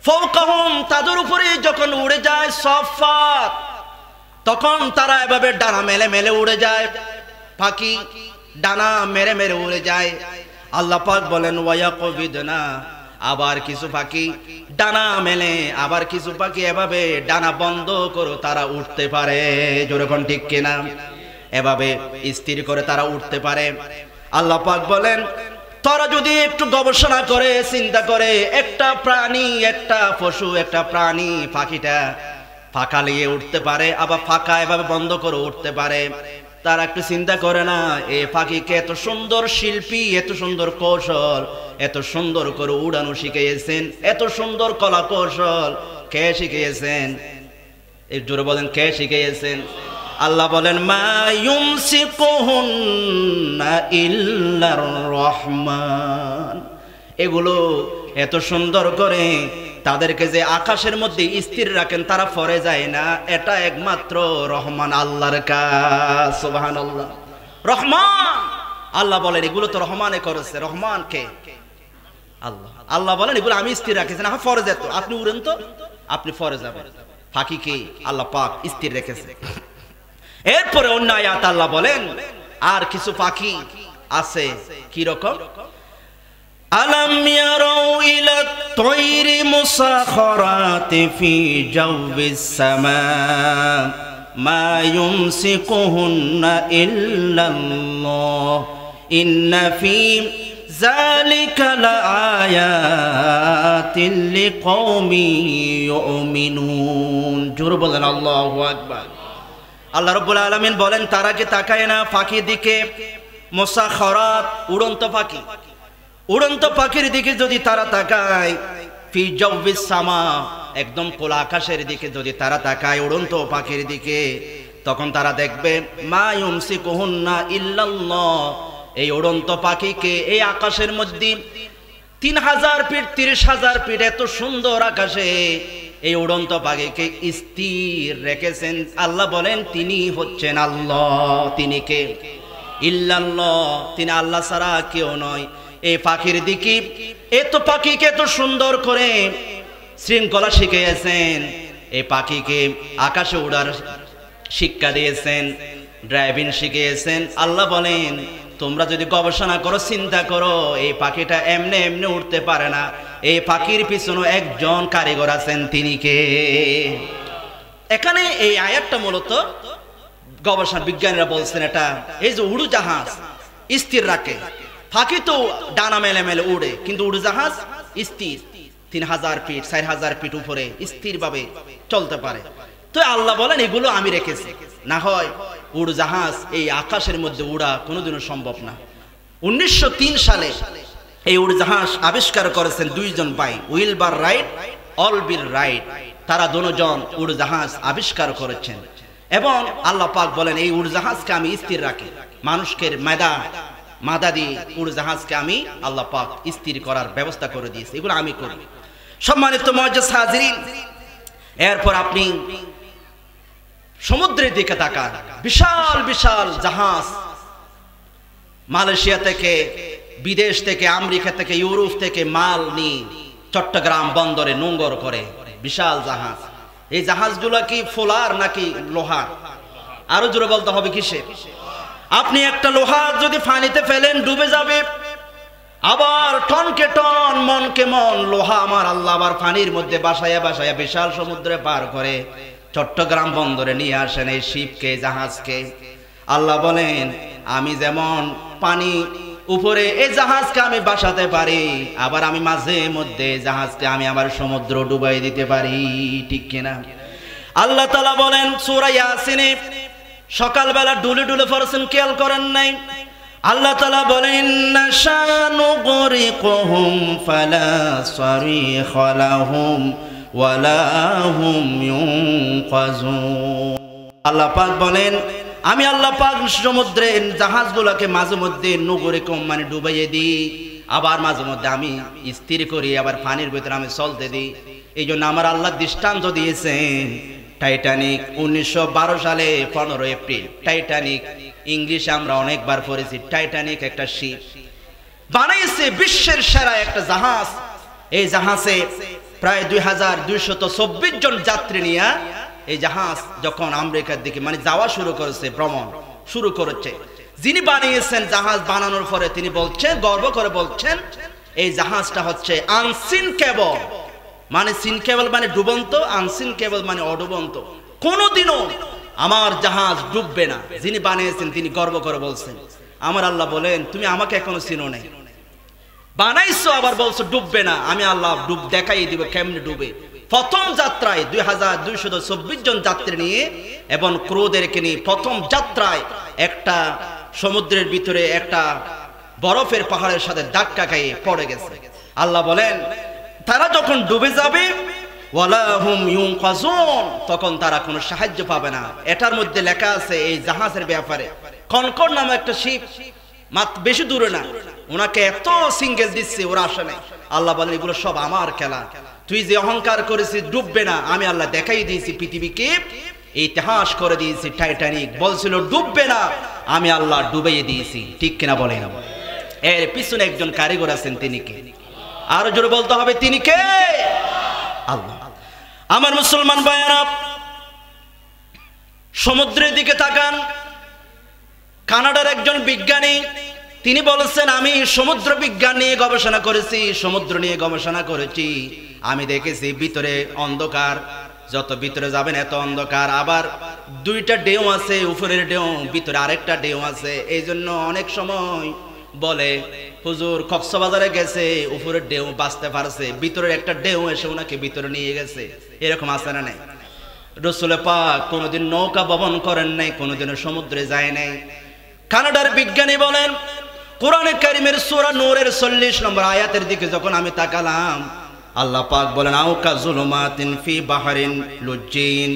ফাওকাহুম, তাদের উপরে যখন উড়ে যায়, সাফাত, তখন তারা এভাবে ডানা মেলে মেলে উড়ে যায়। পাখি ডানা মেরে মেরে উড়ে যায়। আল্লাহ পাক বলেন ওয়ায়াকবিদনা, আবার কিছু পাখি ডানা মেলে, আবার কিছু পাখি এভাবে ডানা বন্ধ করে তারা উঠতে পারে। যেরকম ঠিক কিনা? এভাবে স্থির করে তারা উঠতে পারে। আল্লাহ পাক বলেন তারা যদি একটু গবেষণা করে, চিন্তা করে, একটা প্রাণী, একটা পশু, একটা প্রাণী, পাখিটা ফাঁকা লিয়ে উঠতে পারে, আবার ফাঁকা এভাবে বন্ধ করে উঠতে পারে, তারা একটু চিন্তা করে না এই পাখিকে এত সুন্দর শিল্পী, এত সুন্দর কৌশল, এত সুন্দর করে উড়ানো শিখিয়েছেন, এত সুন্দর কলা কৌশল কে শিখিয়েছেন? এই জোরে বলেন কে শিখিয়েছেন? আল্লাহ বলেন মা ইউমসিকুহুন্না ইল্লার রহমান। এগুলো এত সুন্দর করে তাদেরকে যে আকাশের মধ্যে স্থির রাখেন, তারা ফরে যায় না, এটা একমাত্র রহমান আল্লাহর কাজ। সুবহানাল্লাহ। রহমান, আল্লাহ বলেন এগুলো তো রহমানে করেছে। রহমান কে? আল্লাহ। আল্লাহ বলেন এগুলো আমি স্থির রাখেছি না, ফরে যেত, আপনি উড়েন তো, আপনি ফরে যাবেন। ফাঁকি কে? আল্লাহ পাক স্থির রেখেছে। এরপরে অন্য আয়াত আল্লাহ বলেন আর কিছু পাখি আছে, কি রকম? আলাম ইয়ারাউ ইলা তায়রি মুসাখারাতি ফি জাওবিস সামা মা ইউমসিকুহুন্না ইল্লাল্লাহ ইন্না ফি যালিকা লাআয়াতিন লিকওমিন ইউমিনুন। জোরে বলেন আল্লাহু আকবার। আল্লাহ রাব্বুল আলামিন বলেন তারা কি তাকায় না পাখির দিকে? মুসাখারাত, উড়ন্ত পাখি। উড়ন্ত পাখির দিকে যদি তারা তাকায়, ফি জাওবিস সামা, একদম খোলা আকাশের দিকে যদি তারা তাকায়, উড়ন্ত পাখির দিকে, তখন তারা দেখবে মা ইউমসিকুহুন্না ইল্লাল্লাহ, এই উড়ন্ত পাখিকে এই আকাশের মধ্যে 3000 ফিট 30,000 ফিট এত সুন্দর আকাশে এই উড়ন্ত পাখিকে স্থির রেখেছেন। আল্লাহ বলেন তিনি হচ্ছেন আল্লাহ। তিনি কে? ইল্লাল্লাহ, তিনি আল্লাহ ছাড়া কেউ নয়। এই পাখির দিকে, এত পাখিকে এত সুন্দর করে শৃঙ্খলা শিখিয়েছেন, এই পাখিকে আকাশে উড়ার শিক্ষা দিয়েছেন, ড্রাইভিং শিখিয়েছেন। আল্লাহ বলেন তোমরা যদি গবেষণা করো, চিন্তা করো, এই পাখিটা এমনি এমনি উঠতে পারে না, এই পাখির পিছনে একজন কারিগর আছেন। তিনি কে? এখানে এই আয়াতটা মূলত গবেষণা বিজ্ঞানীরা বলছেন এটা এই যে উড়োজাহাজ স্থির রাখে। পাখি তো ডানা মেলে মেলে উড়ে, কিন্তু উড়োজাহাজ স্থির 3000 ফিট 4000 ফিট উপরে স্থিরভাবে চলতে পারে। তো আল্লাহ বলেন এগুলো আমি রেখেছি, না হয় উড়োজাহাজ এই আকাশের মধ্যে উড়া কোনোদিনও সম্ভব না। 1903 সালে এই উড়োজাহাজ আবিষ্কার করেছেন দুইজন ভাই, উইলবার রাইট, অলবির রাইট। তারা দুজন উড়োজাহাজ আবিষ্কার করেছেন এবং আল্লাহ পাক বলেন এই উড়োজাহাজকে আমি স্থির রাখি। মানুষকে মাদা দিয়ে উড়োজাহাজকে আমি আল্লাহ পাক স্থির করার ব্যবস্থা করে দিয়েছি, এগুলো আমি করি। সম্মানিত মুআজ্জাজ হাজিরিন, এরপর আপনি সমুদ্রের দিকে তাকান, বিশাল বিশাল জাহাজ মালয়েশিয়া থেকে, বিদেশ থেকে, আমেরিকা থেকে, ইউরোপ থেকে মাল নিয়ে চট্টগ্রাম বন্দরে নোঙ্গর করে বিশাল জাহাজ। এই জাহাজগুলো কি ফোলার নাকি লোহার? আরো জোরে বলতে হবে কিসে? আপনি একটা লোহা যদি পানিতে ফেলেন ডুবে যাবে, আবার টনকে টন মনকে মন লোহা আমার আল্লাহ আবার পানির মধ্যে বাসায়া বাসায়া বিশাল সমুদ্রে পার করে চট্টগ্রাম বন্দরে নিয়ে আসেন এই শিপকে, জাহাজকে। আল্লাহ বলেন আমি যেমন পানি উপরে এই জাহাজকে আমি বাসাতে পারি, আবার আমি মাঝে মধ্যে জাহাজকে আমি আবার সমুদ্র ডুবাই দিতে পারি। ঠিক কিনা? আল্লাহ তাআলা বলেন সূরা ইয়াসিনে, সকালবেলা ডুলে ডুলে পড়ছেন, খেয়াল করেন নাই? আল্লাহ তাআলা বলেন নাশানু গরিকুহুম ফালা সারিখা লাহুম ওয়ালা হুম ইউনকাযুন। আল্লাহ পাক বলেন আমি আল্লাহ পাক সমুদ্রের জাহাজগুলোকে মাঝে মধ্যে নুগরিকুম মানে ডুবাইয়ে দিই, আবার মাঝে মধ্যে আমি স্থির করি, আবার পানির ভিতরে আমি চলতে দিই। এই জন্য আমার আল্লাহ দৃষ্টান্ত দিয়েছেন টাইটানিক। 1912 সালে 15 এপ্রিল টাইটানিক, ইংলিশে আমরা অনেকবার পড়েছি। টাইটানিক একটা শিপ বানাইছে বিশ্বের সেরা একটা জাহাজ। এই জাহাজে প্রায় 2224 জন যাত্রী নিয়ে এই জাহাজ যখন আমেরিকার দিকে মানে যাওয়া শুরু করেছে, ভ্রমণ শুরু করেছে, যিনি বানিয়েছেন জাহাজ বানানোর পরে তিনি বলছেন, গর্ব করে বলছেন এই জাহাজটা হচ্ছে আনসিনকেবল। মানে সিনকেবল মানে ডুবন্ত, আনসিনকেবল মানে অডুবন্ত। কোনোদিনও আমার জাহাজ ডুববে না। যিনি বানিয়েছেন তিনি গর্ব করে বলছেন। আমার আল্লাহ বলেন তুমি আমাকে এখনো চিনো নাই, বানাইছো আবার বলছো ডুববে না। আমি আল্লাহ ডুব দেখাই দিব কেমনে ডুবে। প্রথম যাত্রায় 2224 জন যাত্রী নিয়ে এবং ক্রুদেরকে নিয়ে প্রথম যাত্রায় একটা সমুদ্রের ভিতরে একটা বরফের পাহাড়ের সাথে ধাক্কা খেয়ে পড়ে গেছে। আল্লাহ বলেন তারা যখন ডুবে যাবে ওয়ালা হুম ইউনকাজুন, তখন তারা কোনো সাহায্য পাবে না। এটার মধ্যে লেখা আছে এই জাহাজের ব্যাপারে, কনকর নামে একটা শিপ, মাত্র বেশি দূরে না, ওনাকে এত সিঙ্গেল দিচ্ছে, ওরা আসে নাই। আল্লাহ বলেন এগুলো সব আমার খেলা, তুই যে অহংকার করেছিস ডুববে না, আমি আল্লাহ দেখাই দিয়েছি পৃথিবীকে, ইতিহাস করে দিয়েছি। টাইটানিক বলছিল ডুববে না, আমি আল্লাহ ডুবিয়ে দিয়েছি। ঠিক কিনা বলেন? এর পিছনে একজন কারিগর আছেন, তিনি কে? আরো জোরে বলতে হবে, তিনি কে? আল্লাহ। আমার মুসলমান ভাইয়েরা, সমুদ্রের দিকে তাকান। কানাডার একজন বিজ্ঞানী, তিনি বলেছেন আমি সমুদ্র বিজ্ঞান নিয়ে গবেষণা করেছি, সমুদ্র নিয়ে গবেষণা করেছি, আমি দেখেছি ভিতরে অন্ধকার, যত ভিতরে যাবেন এত অন্ধকার, আবার দুইটা ঢেউ আছে, উপরের ঢেউ, ভিতরে আরেকটা ঢেউ আছে। এই জন্য অনেক সময় বলে হুজুর কক্সবাজারে গেছে, উপরের ঢেউ বাঁচতে পারছে, ভিতরের একটা ঢেউ এসে ওনাকে ভিতরে নিয়ে গেছে। এরকম আছে না নাই? রাসূল পাক কোনোদিন নৌকা ভ্রমণ করেন নাই, কোনোদিনও সমুদ্রে যায় নাই। কানাডার বিজ্ঞানী বলেন, কোরআনে কারীমের সূরা নূরের 40 নম্বর আয়াতের দিকে যখন আমি তাকালাম, আল্লাহ পাক বলেন আউকা যুলুমাতিন ফি বাহরিন লুজ্জিন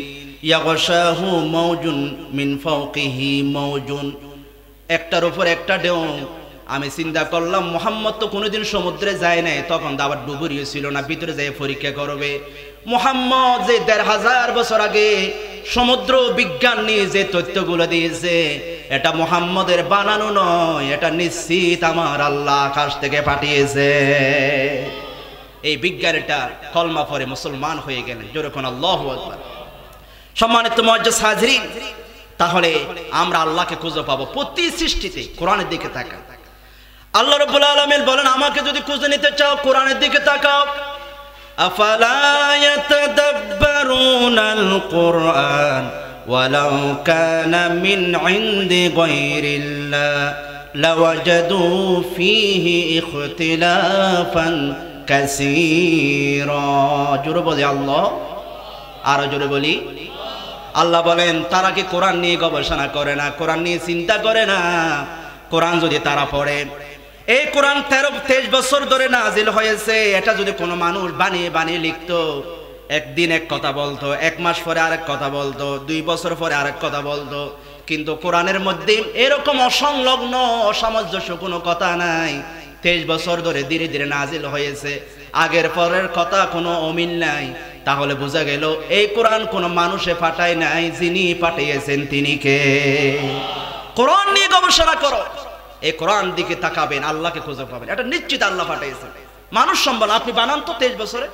ইয়াগশাহু মাওজুন মিন ফাওকিহি মাওজুন, একটার উপর একটা ঢেউ। আমি চিন্তা করলাম মুহাম্মদ তো কোনোদিন সমুদ্রে যায় নাই, তখন তো আবার ডুবুরিও ছিল না, ভিতরে যেয়ে পরীক্ষা করবে। মুহাম্মদ যে ১৫০০ বছর আগে সমুদ্র বিজ্ঞান নিয়ে যে তথ্যগুলো দিয়েছে, এটা মুহাম্মদের বানানো নয়, এটা নিশ্চিত আমার আল্লাহ আকাশ থেকে পাঠিয়েছে। এই বিজ্ঞানীটা কলমা পড়ে মুসলমান হয়ে গেলেন। যেরকম আল্লাহু আকবার। সম্মানিত মুআজ্জাজ হাজরিন, তাহলে আমরা আল্লাহকে খুঁজে পাবো প্রতি সৃষ্টিতে। কোরআনের দিকে তাকাও। আল্লাহ রাব্বুল আলামিন বলেন আমাকে যদি খুঁজে নিতে চাও কোরআনের দিকে তাকাও। আফালা ইয়াতাদাব্বারুনাল কুরআন ওয়ালাউ কানা মিন ইনদি গায়রিল্লাহ লাওয়াজাদু ফীহি ইখতিলাফান কাসীরা। জোরে বলি আল্লাহ, আরো জোরে বলি। আল্লাহ বলেন তারা কি কোরআন নিয়ে গবেষণা করে না, কোরআন নিয়ে চিন্তা করে না? কোরআন যদি তারা পড়ে, এই কোরআন 13-23 বছর ধরে নাজিল হয়েছে, এটা যদি কোনো মানুষ বানিয়ে বানিয়ে লিখতো, একদিন এক কথা বলতো, 1 মাস পরে আরেক কথা বলতো, 2 বছর পরে আরেক কথা বলতো, কিন্তু কোরআনের মধ্যে এরকম অসংলগ্ন অসামঞ্জস্য কোনো কথা নাই। 23 বছর ধরে ধীরে ধীরে নাজিল হয়েছে, আগের পরের কথা কোনো অমিল নাই। তাহলে বোঝা গেল এই কোরআন কোনো মানুষে পাঠায় নাই, যিনি পাঠিয়েছেন তিনি কে? কোরআন নিয়ে গবেষণা করো, এই কোরআন দিকে তাকাবেন, আল্লাহকে খুঁজে পাবেন, এটা নিশ্চিত আল্লাহ পাঠিয়েছেন। মানুষ সম্বল আপনি বানান তো 23 বছরে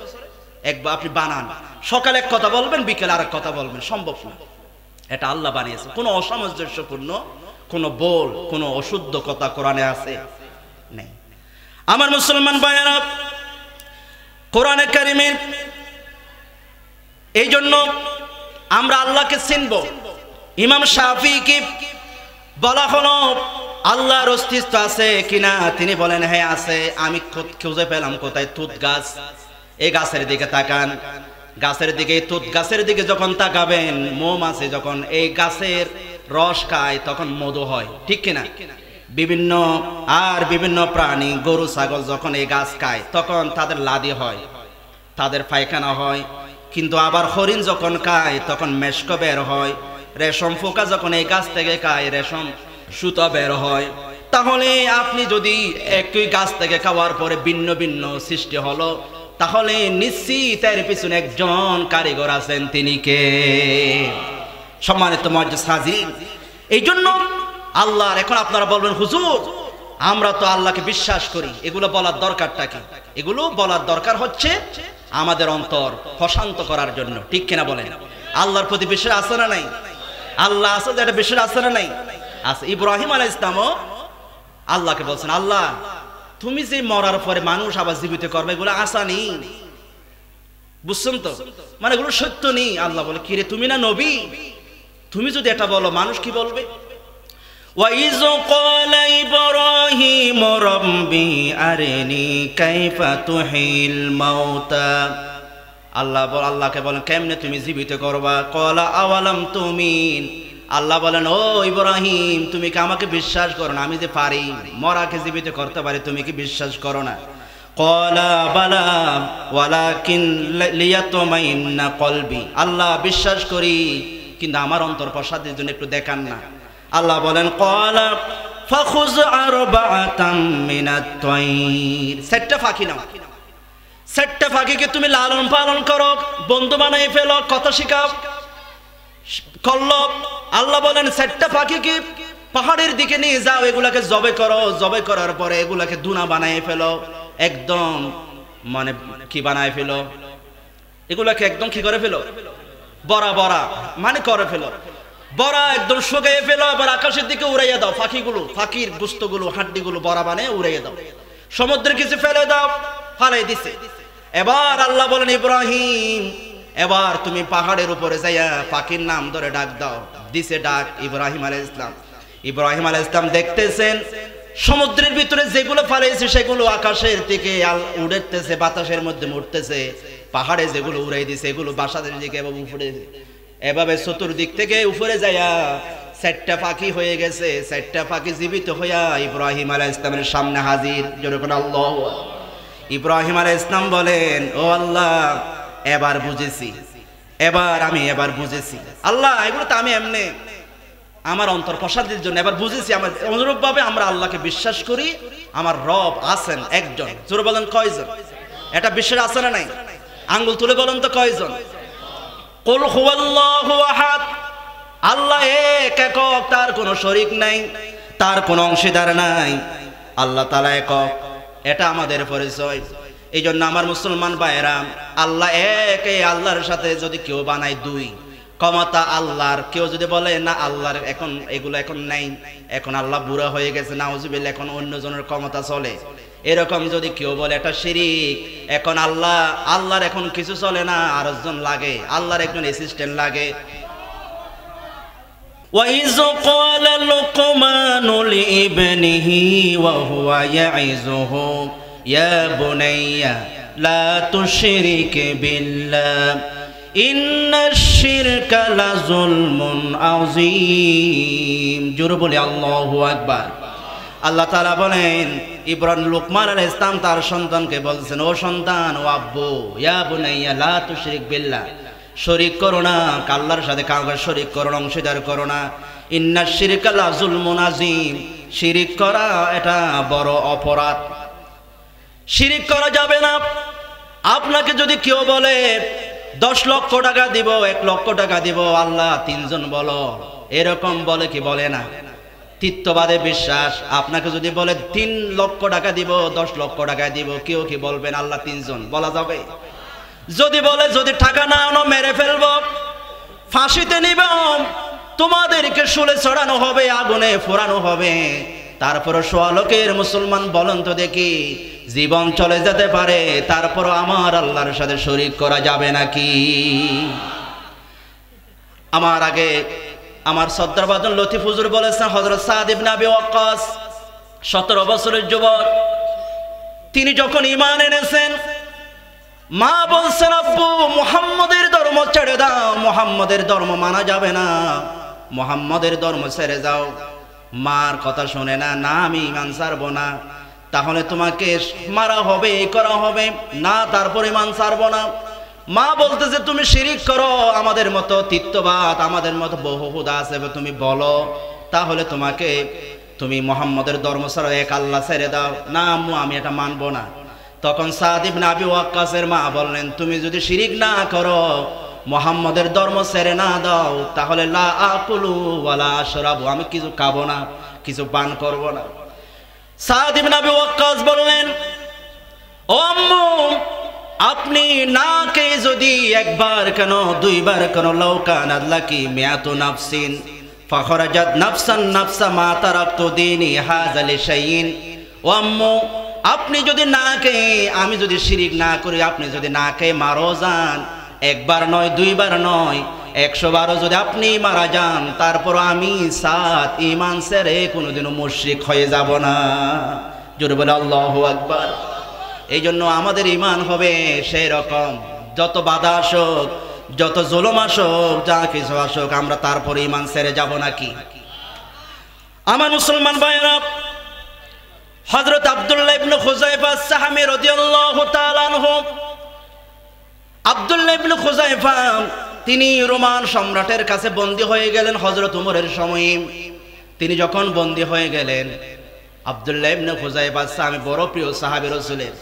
একবার আপনি বানান, সকালে এক কথা বলবেন, বিকেলে আরেক কথা বলবেন, সম্ভব না। এটা আল্লাহ বানিয়েছে। কোনো অসামঞ্জস্যপূর্ণ কোনো বল, কোনো অশুদ্ধ কথা কোরআনে আছে নেই। আমার মুসলমান ভাইয়েরা, কোরআনে কারীমের এই জন্য আমরা আল্লাহকে চিনব। ইমাম শাফিঈকে বলা হলো আল্লাহর অস্তিত্ব আছে কিনা, তিনি বলেন হ্যাঁ আছে। আমি খুঁজে পেলাম কোথায়? তুত গাছ। এই গাছের দিকে তাকান, গাছের দিকে, তুত গাছের দিকে যখন তাকাবেন, মৌমাছি যখন এই গাছের রস খায় তখন মধু হয়, ঠিক কিনা? বিভিন্ন প্রাণী, গরু ছাগল যখন এই গাছ খায় তখন তাদের লাদি হয়, তাদের পায়খানা হয়। কিন্তু আবার হরিণ যখন খায় তখন মেশক বের হয়, রেশম পোকা যখন এই গাছ থেকে খায় রেশম সুতা বের হয়। তাহলে আপনি যদি একই গাছ থেকে খাওয়ার পরে ভিন্ন ভিন্ন সৃষ্টি হলো, তাহলে নিশ্চিত এর পিছনে একজন কারিগর আছেন, তিনি কে? সম্মানিত মুআজ্জাজ হাজিরিন, এই জন্য আল্লাহর, এখন আপনারা বলবেন হুজুর আমরা তো আল্লাহকে বিশ্বাস করি, এগুলো বলার দরকারটা কি? এগুলো বলার দরকার হচ্ছে আমাদের অন্তর প্রশান্ত করার জন্য, ঠিক কিনা বলেন? আল্লাহর প্রতি বিশ্বাস আছে না নাই? আল্লাহ আছে, এটা বিশ্বাস আছে না নাই? আছে। ইব্রাহিম আলাইহিস সালামও আল্লাহকে বলছেন আল্লাহ তুমি যে মরার পরে মানুষ আবার জীবিত করবে, এগুলো আসানি, বুঝছেন তো? মানে এগুলো সত্য নেই। আল্লাহ বলে কিরে তুমি না নবী, তুমি যদি এটা বলো মানুষ কি বলবে? وَإِذْ قَالَ إِبْرَاهِيمُ رَبِّ أَرِنِي كَيْفَ تُحْيِي الْمَوْتَى। আল্লাহকে বলেন কেমনে তুমি জীবিত করবা? قَالَ أَوَلَمْ تُؤْمِنْ। আল্লাহ বলেন ও ইব্রাহিম তুমি কি আমাকে বিশ্বাস করো না? আমি যে পারি, মরাকে জীবিত করতে পারি, তুমি কি বিশ্বাস করো না? ক্বালা বালা ওয়ালাকিন লিয়াতমাইন্না কলবি, আল্লাহ বিশ্বাস করি কিন্তু আমার অন্তর প্রসাদের জন্য একটু দেখান না। আল্লাহ বলেন ক্বালা ফাখুয আরবাআতাম মিনাত তায়র, 7টা পাখি নাও, 7টা পাখিকে তুমি লালন পালন করো, বন্ধু বানাই ফেলো, কথা শিখাও করলো। আল্লাহ বলেন 7টা পাখিকে পাহাড়ের দিকে নিয়ে যাও, এগুলাকে জবে করো, জবে করার পরে এগুলাকে দুনা বানায় ফেলো, একদম মানে কি বানায় ফেলো, এগুলাকে একদম কি করে ফেলো, বড়া বড়া মানে করে ফেলো, বড়া একদম শুকিয়ে ফেলো, আবার আকাশের দিকে উড়াইয়া দাও পাখিগুলো, পাখির গোস্তগুলো হাড্ডিগুলো বড়া বানিয়ে উড়াইয়া দাও, সমুদ্রের কিছু ফেলে দাও, ফালাই দিছে। এবার আল্লাহ বলেন ইব্রাহিম এবার তুমি পাহাড়ের উপরে যাইয়া পাখির নাম ধরে ডাক দাও। দিছে ডাক ইব্রাহিম আলাইহিস সালাম। ইব্রাহিম আলাইহিস সালাম দেখতেছেন সমুদ্রের ভিতরে যেগুলো ফালাইছে সেগুলো আকাশের দিকে উড়তেছে, বাতাসের মধ্যে উঠতেছে, পাহাড়ে যেগুলো উড়াই দিছে এগুলো বাসাদের দিকে এভাবে উপরে, এভাবে চতুর্দিক থেকে উপরে যাইয়া 7টা পাখি হয়ে গেছে। 7টা পাখি জীবিত হইয়া ইব্রাহিম আলাইহিস সালামের সামনে হাজির। জোরে বলেন আল্লাহু আকবার। ইব্রাহিম আলাইহিস সালাম বলেন ও আল্লাহ এবার বুঝেছি, এবার বুঝেছি আল্লাহ, এগুলো তো আমি এমনি আমার অন্তর প্রসাদের জন্য এবার বুঝেছি। আমার অনুরূপ ভাবে আমরা আল্লাহকে বিশ্বাস করি, আমার রব আছেন একজন। জোরে বলেন কয়জন? এটা বিশ্বাস আছে না নাই? আঙ্গুল তুলে বলেন তো কয়জন? কুল হুয়াল্লাহু আহাদ, আল্লাহ এক একক, তার কোনো শরীক নাই, তার কোনো অংশীদার নাই, আল্লাহ তাআলা একক, এটা আমাদের পরিচয়। এই জন্য আমার মুসলমান ভাইয়েরা আল্লাহ এক, এই আল্লাহর সাথে যদি কেউ বানায় দুই, ক্ষমতা আল্লাহর, কেউ যদি বলে না আল্লাহর এখন এগুলো এখন নাই, এখন আল্লাহ বুড়া হয়ে গেছে, নাউজুবিল্লাহ এখন অন্যজনের ক্ষমতা চলে, এরকম যদি কেউ বলে এটা শিরিক। এখন আল্লাহর এখন কিছু চলে না, আরেকজন লাগে, আল্লাহর একজন অ্যাসিস্ট্যান্ট লাগে। وَإِذْ قَالَ لُقْمَانُ لِابْنِهِ وَهُوَ يَعِظُهُ يَا بُنَيَّ لَا تُشْرِكْ بِاللَّهِ إِنَّ الشِّرْكَ لَظُلْمٌ عَظِيمٌ। জোরে বলি আল্লাহু আকবার। আল্লাহ তাআলা বলেন ইব্রাহিম লুকমান আলাইহিস সালাম তার সন্তানকে বলছেন, ও সন্তান, ও আব্বু, ইয়া বুনাইয়া লা তুশরিক বিল্লাহ, শরীক করো না, আল্লাহর সাথে কাউকে শরীক করো না, অংশীদার করো না। ইন্নাশ শিরকা লাযুলমুন আযীম, শিরিক করা এটা বড় অপরাধ, শিরিক করা যাবে না। আপনাকে যদি কেউ বলে 10 লক্ষ টাকা দিব, 1 লক্ষ টাকা দিব, আল্লাহ 3 জন বলো, এরকম বলে কি বলে না? তিত্ববাদে বিশ্বাস। আপনাকে যদি বলে 3 লক্ষ টাকা দিব, 10 লক্ষ টাকা দিব, কেউ কি বলবেন আল্লাহ 3 জন? বলা যাবে? যদি বলে যদি টাকা না আনো মেরে ফেলবো, ফাঁসিতে নিব, তোমাদেরকে শুলে চড়ানো হবে, আগুনে পোড়ানো হবে, তারপরে সোয়ালোকের মুসলমান বলেন তো দেখি, জীবন চলে যেতে পারে, তারপরও আমার আল্লাহর সাথে শরীক করা যাবে নাকি? আমার আগে আমার সদ্দারবাদন লতিফ হুজুর বলেছেন, হযরত সাদ ইবনে আবি ওয়াক্কাস 17 বছরের যুবক, তিনি যখন ঈমান এনেছেন, মা বলছেন আব্বু মুহাম্মদের ধর্ম ছেড়ে দাও, মুহাম্মদের ধর্ম মানা যাবে না, মুহাম্মদের ধর্ম ছেড়ে যাও। মার কথা শুনে না, না আমি ঈমান ছাড়বো না, তাহলে তোমাকে মারা হবে, এই করা হবে না, তারপর ঈমান ছাড়বো না। মা বলতেছে তুমি শিরিক করো, আমাদের মতো তিত্ববাদ, আমাদের মতো বহু হুদা আছে, তুমি বলো, তাহলে তুমি মুহাম্মদের ধর্ম ছাড়ো, এক আল্লাহ ছেড়ে দাও। না আম্মু আমি এটা মানবো না। তখন সাদ ইবনে আবি ওয়াক্কাসের মা বললেন, তুমি যদি শিরিক না করো, মুহাম্মদের ধর্ম ছেড়ে না দাও, তাহলে লা আকুলু ওয়ালা আশরাবু, আমি কিছু খাবো না, কিছু পান করব না। সাদ ইবনে আবি ওয়াক্কাস বললেন, ও আম্মু আপনি না কে যদি একবার কেন দুইবার কেন, লাউ কানাত লাকি মিয়াতু নাফসিন ফাখরাজাত নাফসান নাফসা মা তারাকতু দীনি হাযা লিশাইইন। ও আম্মু আপনি যদি না কে, আমি যদি শিরিক না করি, আপনি যদি না কে মারো যান, একবার নয় দুইবার নয় 100 বারও যদি আপনি মারা যান, তারপর আমি সাদ ঈমান ছেড়ে কোনোদিনও মুশরিক হয়ে যাব না। জোরে বলে আল্লাহু আকবার। এই জন্য আমাদের ঈমান হবে সেই রকম, যত বাধা আসুক, যত জুলুম আসুক, যা কিছু আসুক, আমরা তারপর ঈমান ছেড়ে যাব নাকি? আমার মুসলমান ভাইরা, হযরত আব্দুল্লাহ ইবনে খুযাইফা সাহাবী রাদিয়াল্লাহু তাআলা আনহু, আব্দুল্লাহ ইবনে খুযাইফা তিনি রোমান সম্রাটের কাছে বন্দী হয়ে গেলেন হযরত ওমরের সময়ে। তিনি যখন বন্দী হয়ে গেলেন, আব্দুল্লাহ ইবনে খুযাইফা সাহাবী বড় প্রিয় সাহাবী রাসূলের।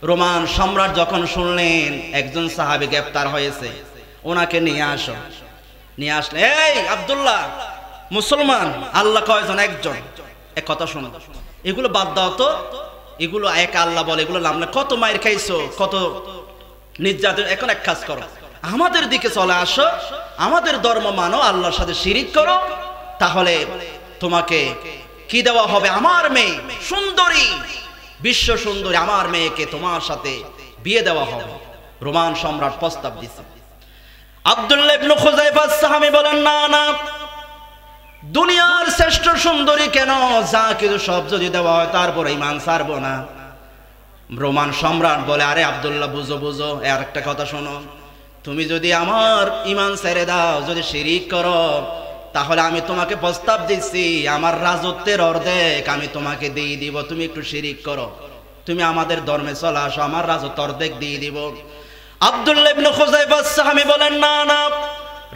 রোমান সম্রাট যখন শুনলেন একজন সাহাবী গ্রেফতার হয়েছে, ওনাকে নিয়ে আসলেন। এই আব্দুল্লাহ, মুসলমান আল্লাহ কয়জন? একজন। এক কথা শোনো, এগুলো বাদ দাও তো, এগুলো এক আল্লাহ বলে, এগুলো নাম না। কত মায়ের খাইছো, কত নির্যাতন। এখন এক কাজ করো, আমাদের দিকে চলে আসো, আমাদের ধর্ম মানো, আল্লাহর সাথে শিরিক করো, তাহলে তোমাকে কি দেওয়া হবে? আমার মেয়ে সুন্দরী, বিশ্ব সুন্দরী আমার মেয়েকে তোমার সাথে বিয়ে দেওয়া হবে। রোমান সম্রাট প্রস্তাব দিছে। আব্দুল্লাহ ইবনে খুযাইফা সাহাবী বলেন, না না, দুনিয়ার শ্রেষ্ঠ সুন্দরী কেন, যা কিছু সব যদি দেওয়া হয় তারপর ঈমান ছাড়বো না। রোমান সম্রাট বলে, আরে আব্দুল্লাহ বুঝো, আর একটা কথা শোনো, তুমি যদি আমার ঈমান ছেড়ে দাও, যদি শিরিক করো, তাহলে আমি তোমাকে প্রস্তাব দিচ্ছি, আমার রাজত্বের অর্ধেক আমি তোমাকে দিয়ে দিব। তুমি একটু শিরিক করো, তুমি আমাদের ধর্মে চলে আসো, আমার রাজত্ব অর্ধেক দিয়ে দিব। আব্দুল্লাহ ইবনে খুযাইফা সাহাবী বলেন, না না,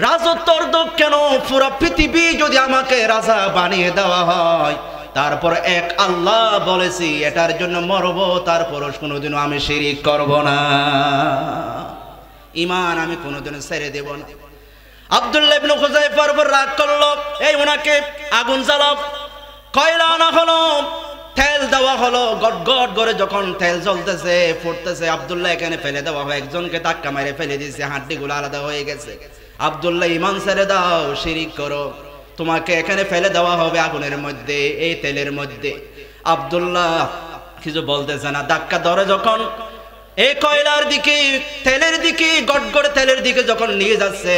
রাজত্ব অর্ধেক কেন, পুরো পৃথিবী যদি আমাকে রাজা বানিয়ে দেওয়া হয়, তারপর এক আল্লাহ বলেছি, এটার জন্য মরব, তারপর কোনোদিনও আমি শিরিক করব না, ঈমান আমি কোনোদিনও ছেড়ে দেব না। আব্দুল্লাহ ইবনে খুযাইফার উপর রাগ করলো, এই ওনাকে আগুন জ্বালাও। কয়লা আনা হলো, তেল দেওয়া হলো, গট গট করে যখন তেল জ্বলতেছে ফুটতেছে, আব্দুল্লাহ এখানে ফেলে দেওয়া হয়। একজনকে ধাক্কা মেরে ফেলে দিয়েছে, হাড্ডিগুলো আলাদা হয়ে গেছে। আব্দুল্লাহ, ঈমান ছেড়ে দাও, শিরিক করো, তোমাকে এখানে ফেলে দেওয়া হবে আগুনের মধ্যে, এই তেলের মধ্যে। আব্দুল্লাহ কিছু বলতেছে না। ধাক্কা ধরে যখন এই কয়লার দিকে, তেলের দিকে, গট গড়ে তেলের দিকে যখন নিয়ে যাচ্ছে,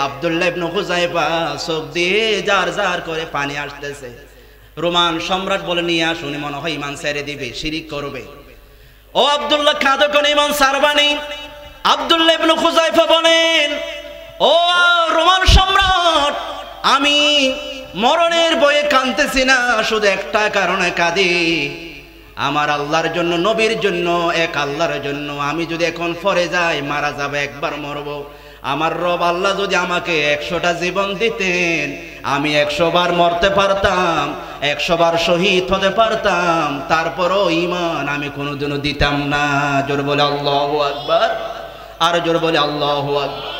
আব্দুল্লাহ ইবনে খুযাইফা চোখ দিয়ে জার জার করে পানি আসতেছে। রোমান সম্রাট বলে, নিয়ে আসুন, মনে হয় ঈমান ছেড়ে দিবে, শিরিক করবে। ও আব্দুল্লাহ, কাঁদো কেন, ঈমান ছাড়বানি? আব্দুল্লাহ ইবনে খুযাইফা বলেন, ও রোমান সম্রাট, আমি মরণের ভয়ে কাঁদতেছি না, শুধু একটা কারণে কাঁদি, আমার আল্লাহর জন্য, নবীর জন্য, এক আল্লাহর জন্য। আমি যদি এখন পরে যাই, মারা যাবে, একবার মরব। আমার রব আল্লাহ যদি আমাকে 100টা জীবন দিতেন, আমি 100 বার মরতে পারতাম, 100 বার শহীদ হতে পারতাম, তারপরও ঈমান আমি কোনোদিনও দিতাম না। জোর বলে আল্লাহু আকবার, আর জোর বলে আল্লাহু আকবার।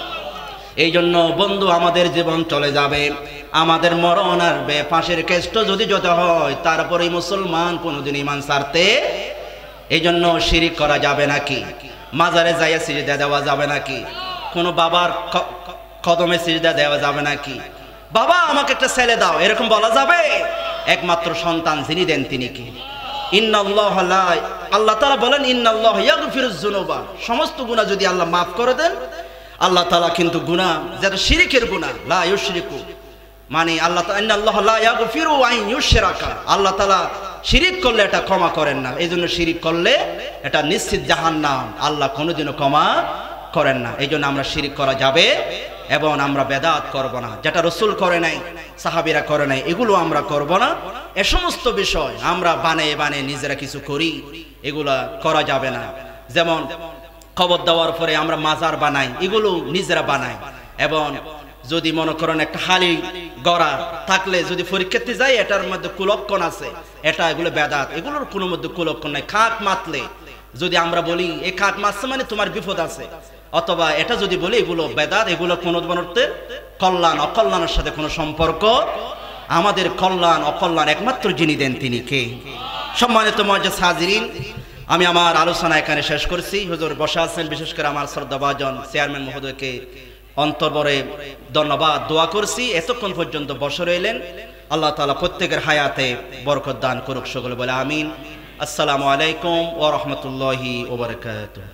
এই জন্য বন্ধু, আমাদের জীবন চলে যাবে, আমাদের মরণ আসবে, ফাঁসির কেষ্ট যদি যত হয়, তারপরে মুসলমান কোনোদিন ঈমান ছাড়তে। এই জন্য শিরিক করা যাবে নাকি? মাজারে যাইয়া সিজদা দেওয়া যাবে নাকি? কোনো বাবার কদমে সিজদা দেওয়া যাবে নাকি? বাবা আমাকে একটা ছেলে দাও, এরকম বলা যাবে? একমাত্র সন্তান যিনি দেন তিনি কি? ইন্নাল্লাহা লা, আল্লাহ তাআলা বলেন, ইন্নাল্লাহা ইয়াগফিরুয যুনুবা, সমস্ত গুনাহ যদি আল্লাহ মাফ করে দেন, আল্লাহ তাআলা কিন্তু গুনাহ যেটা শিরিকের গুনাহ, লা ইউশরিকু, মানে আল্লাহ তাআলা, ইন্নাল্লাহা লা ইয়াগফিরু আন ইউশরাকা, আল্লাহ তাআলা শিরিক করলে এটা ক্ষমা করেন না। এই জন্য শিরিক করলে এটা নিশ্চিত জাহান্নাম, আল্লাহ কোনোদিনও ক্ষমা করেন না। এই জন্য আমরা শিরিক করা যাবে এবং আমরা বেদাত করব না। যেটা রাসূল করে নাই, সাহাবীরা করে নাই, এগুলো আমরা করব না। এ সমস্ত বিষয় আমরা বানিয়ে বানিয়ে নিজেরা কিছু করি, এগুলা করা যাবে না। যেমন কবর দেওয়ার পরে আমরা মাজার বানাই, এগুলো নিজেরা বানাই। এবং যদি মনে করেন একটা খালি গড়া থাকলে যদি পরীক্ষাতে যাই, এটার মধ্যে কুলক্ষণ আছে, এটা এগুলো বেদাত, এগুলোর কোনো মধ্যে কুলক্ষণ নাই। খাট মাতলে যদি আমরা বলি এই খাট মারছে মানে তোমার বিপদ আছে, অথবা এটা যদি বলি এগুলো বেদাত, এগুলো কোনো ধরনের কল্যাণ অকল্যাণের সাথে কোনো সম্পর্ক। আমাদের কল্যাণ অকল্যাণ একমাত্র যিনি দেন তিনি কে? সম্মানিত মুআজ্জিজ হাজিরিন, আমি আমার আলোচনা এখানে শেষ করছি। হুজুর বসা আছেন, বিশেষ করে আমার শ্রদ্ধাভাজন চেয়ারম্যান মহোদয়কে অন্তর্বরে ধন্যবাদ, দোয়া করছি। এতক্ষণ পর্যন্ত বসে রইলেন, আল্লাহ তাআলা প্রত্যেকের হায়াতে বরকত দান করুক, সকলে বলে আমিন। আসসালামু আলাইকুম ওয়া রাহমাতুল্লাহি ওয়া বারাকাতুহু।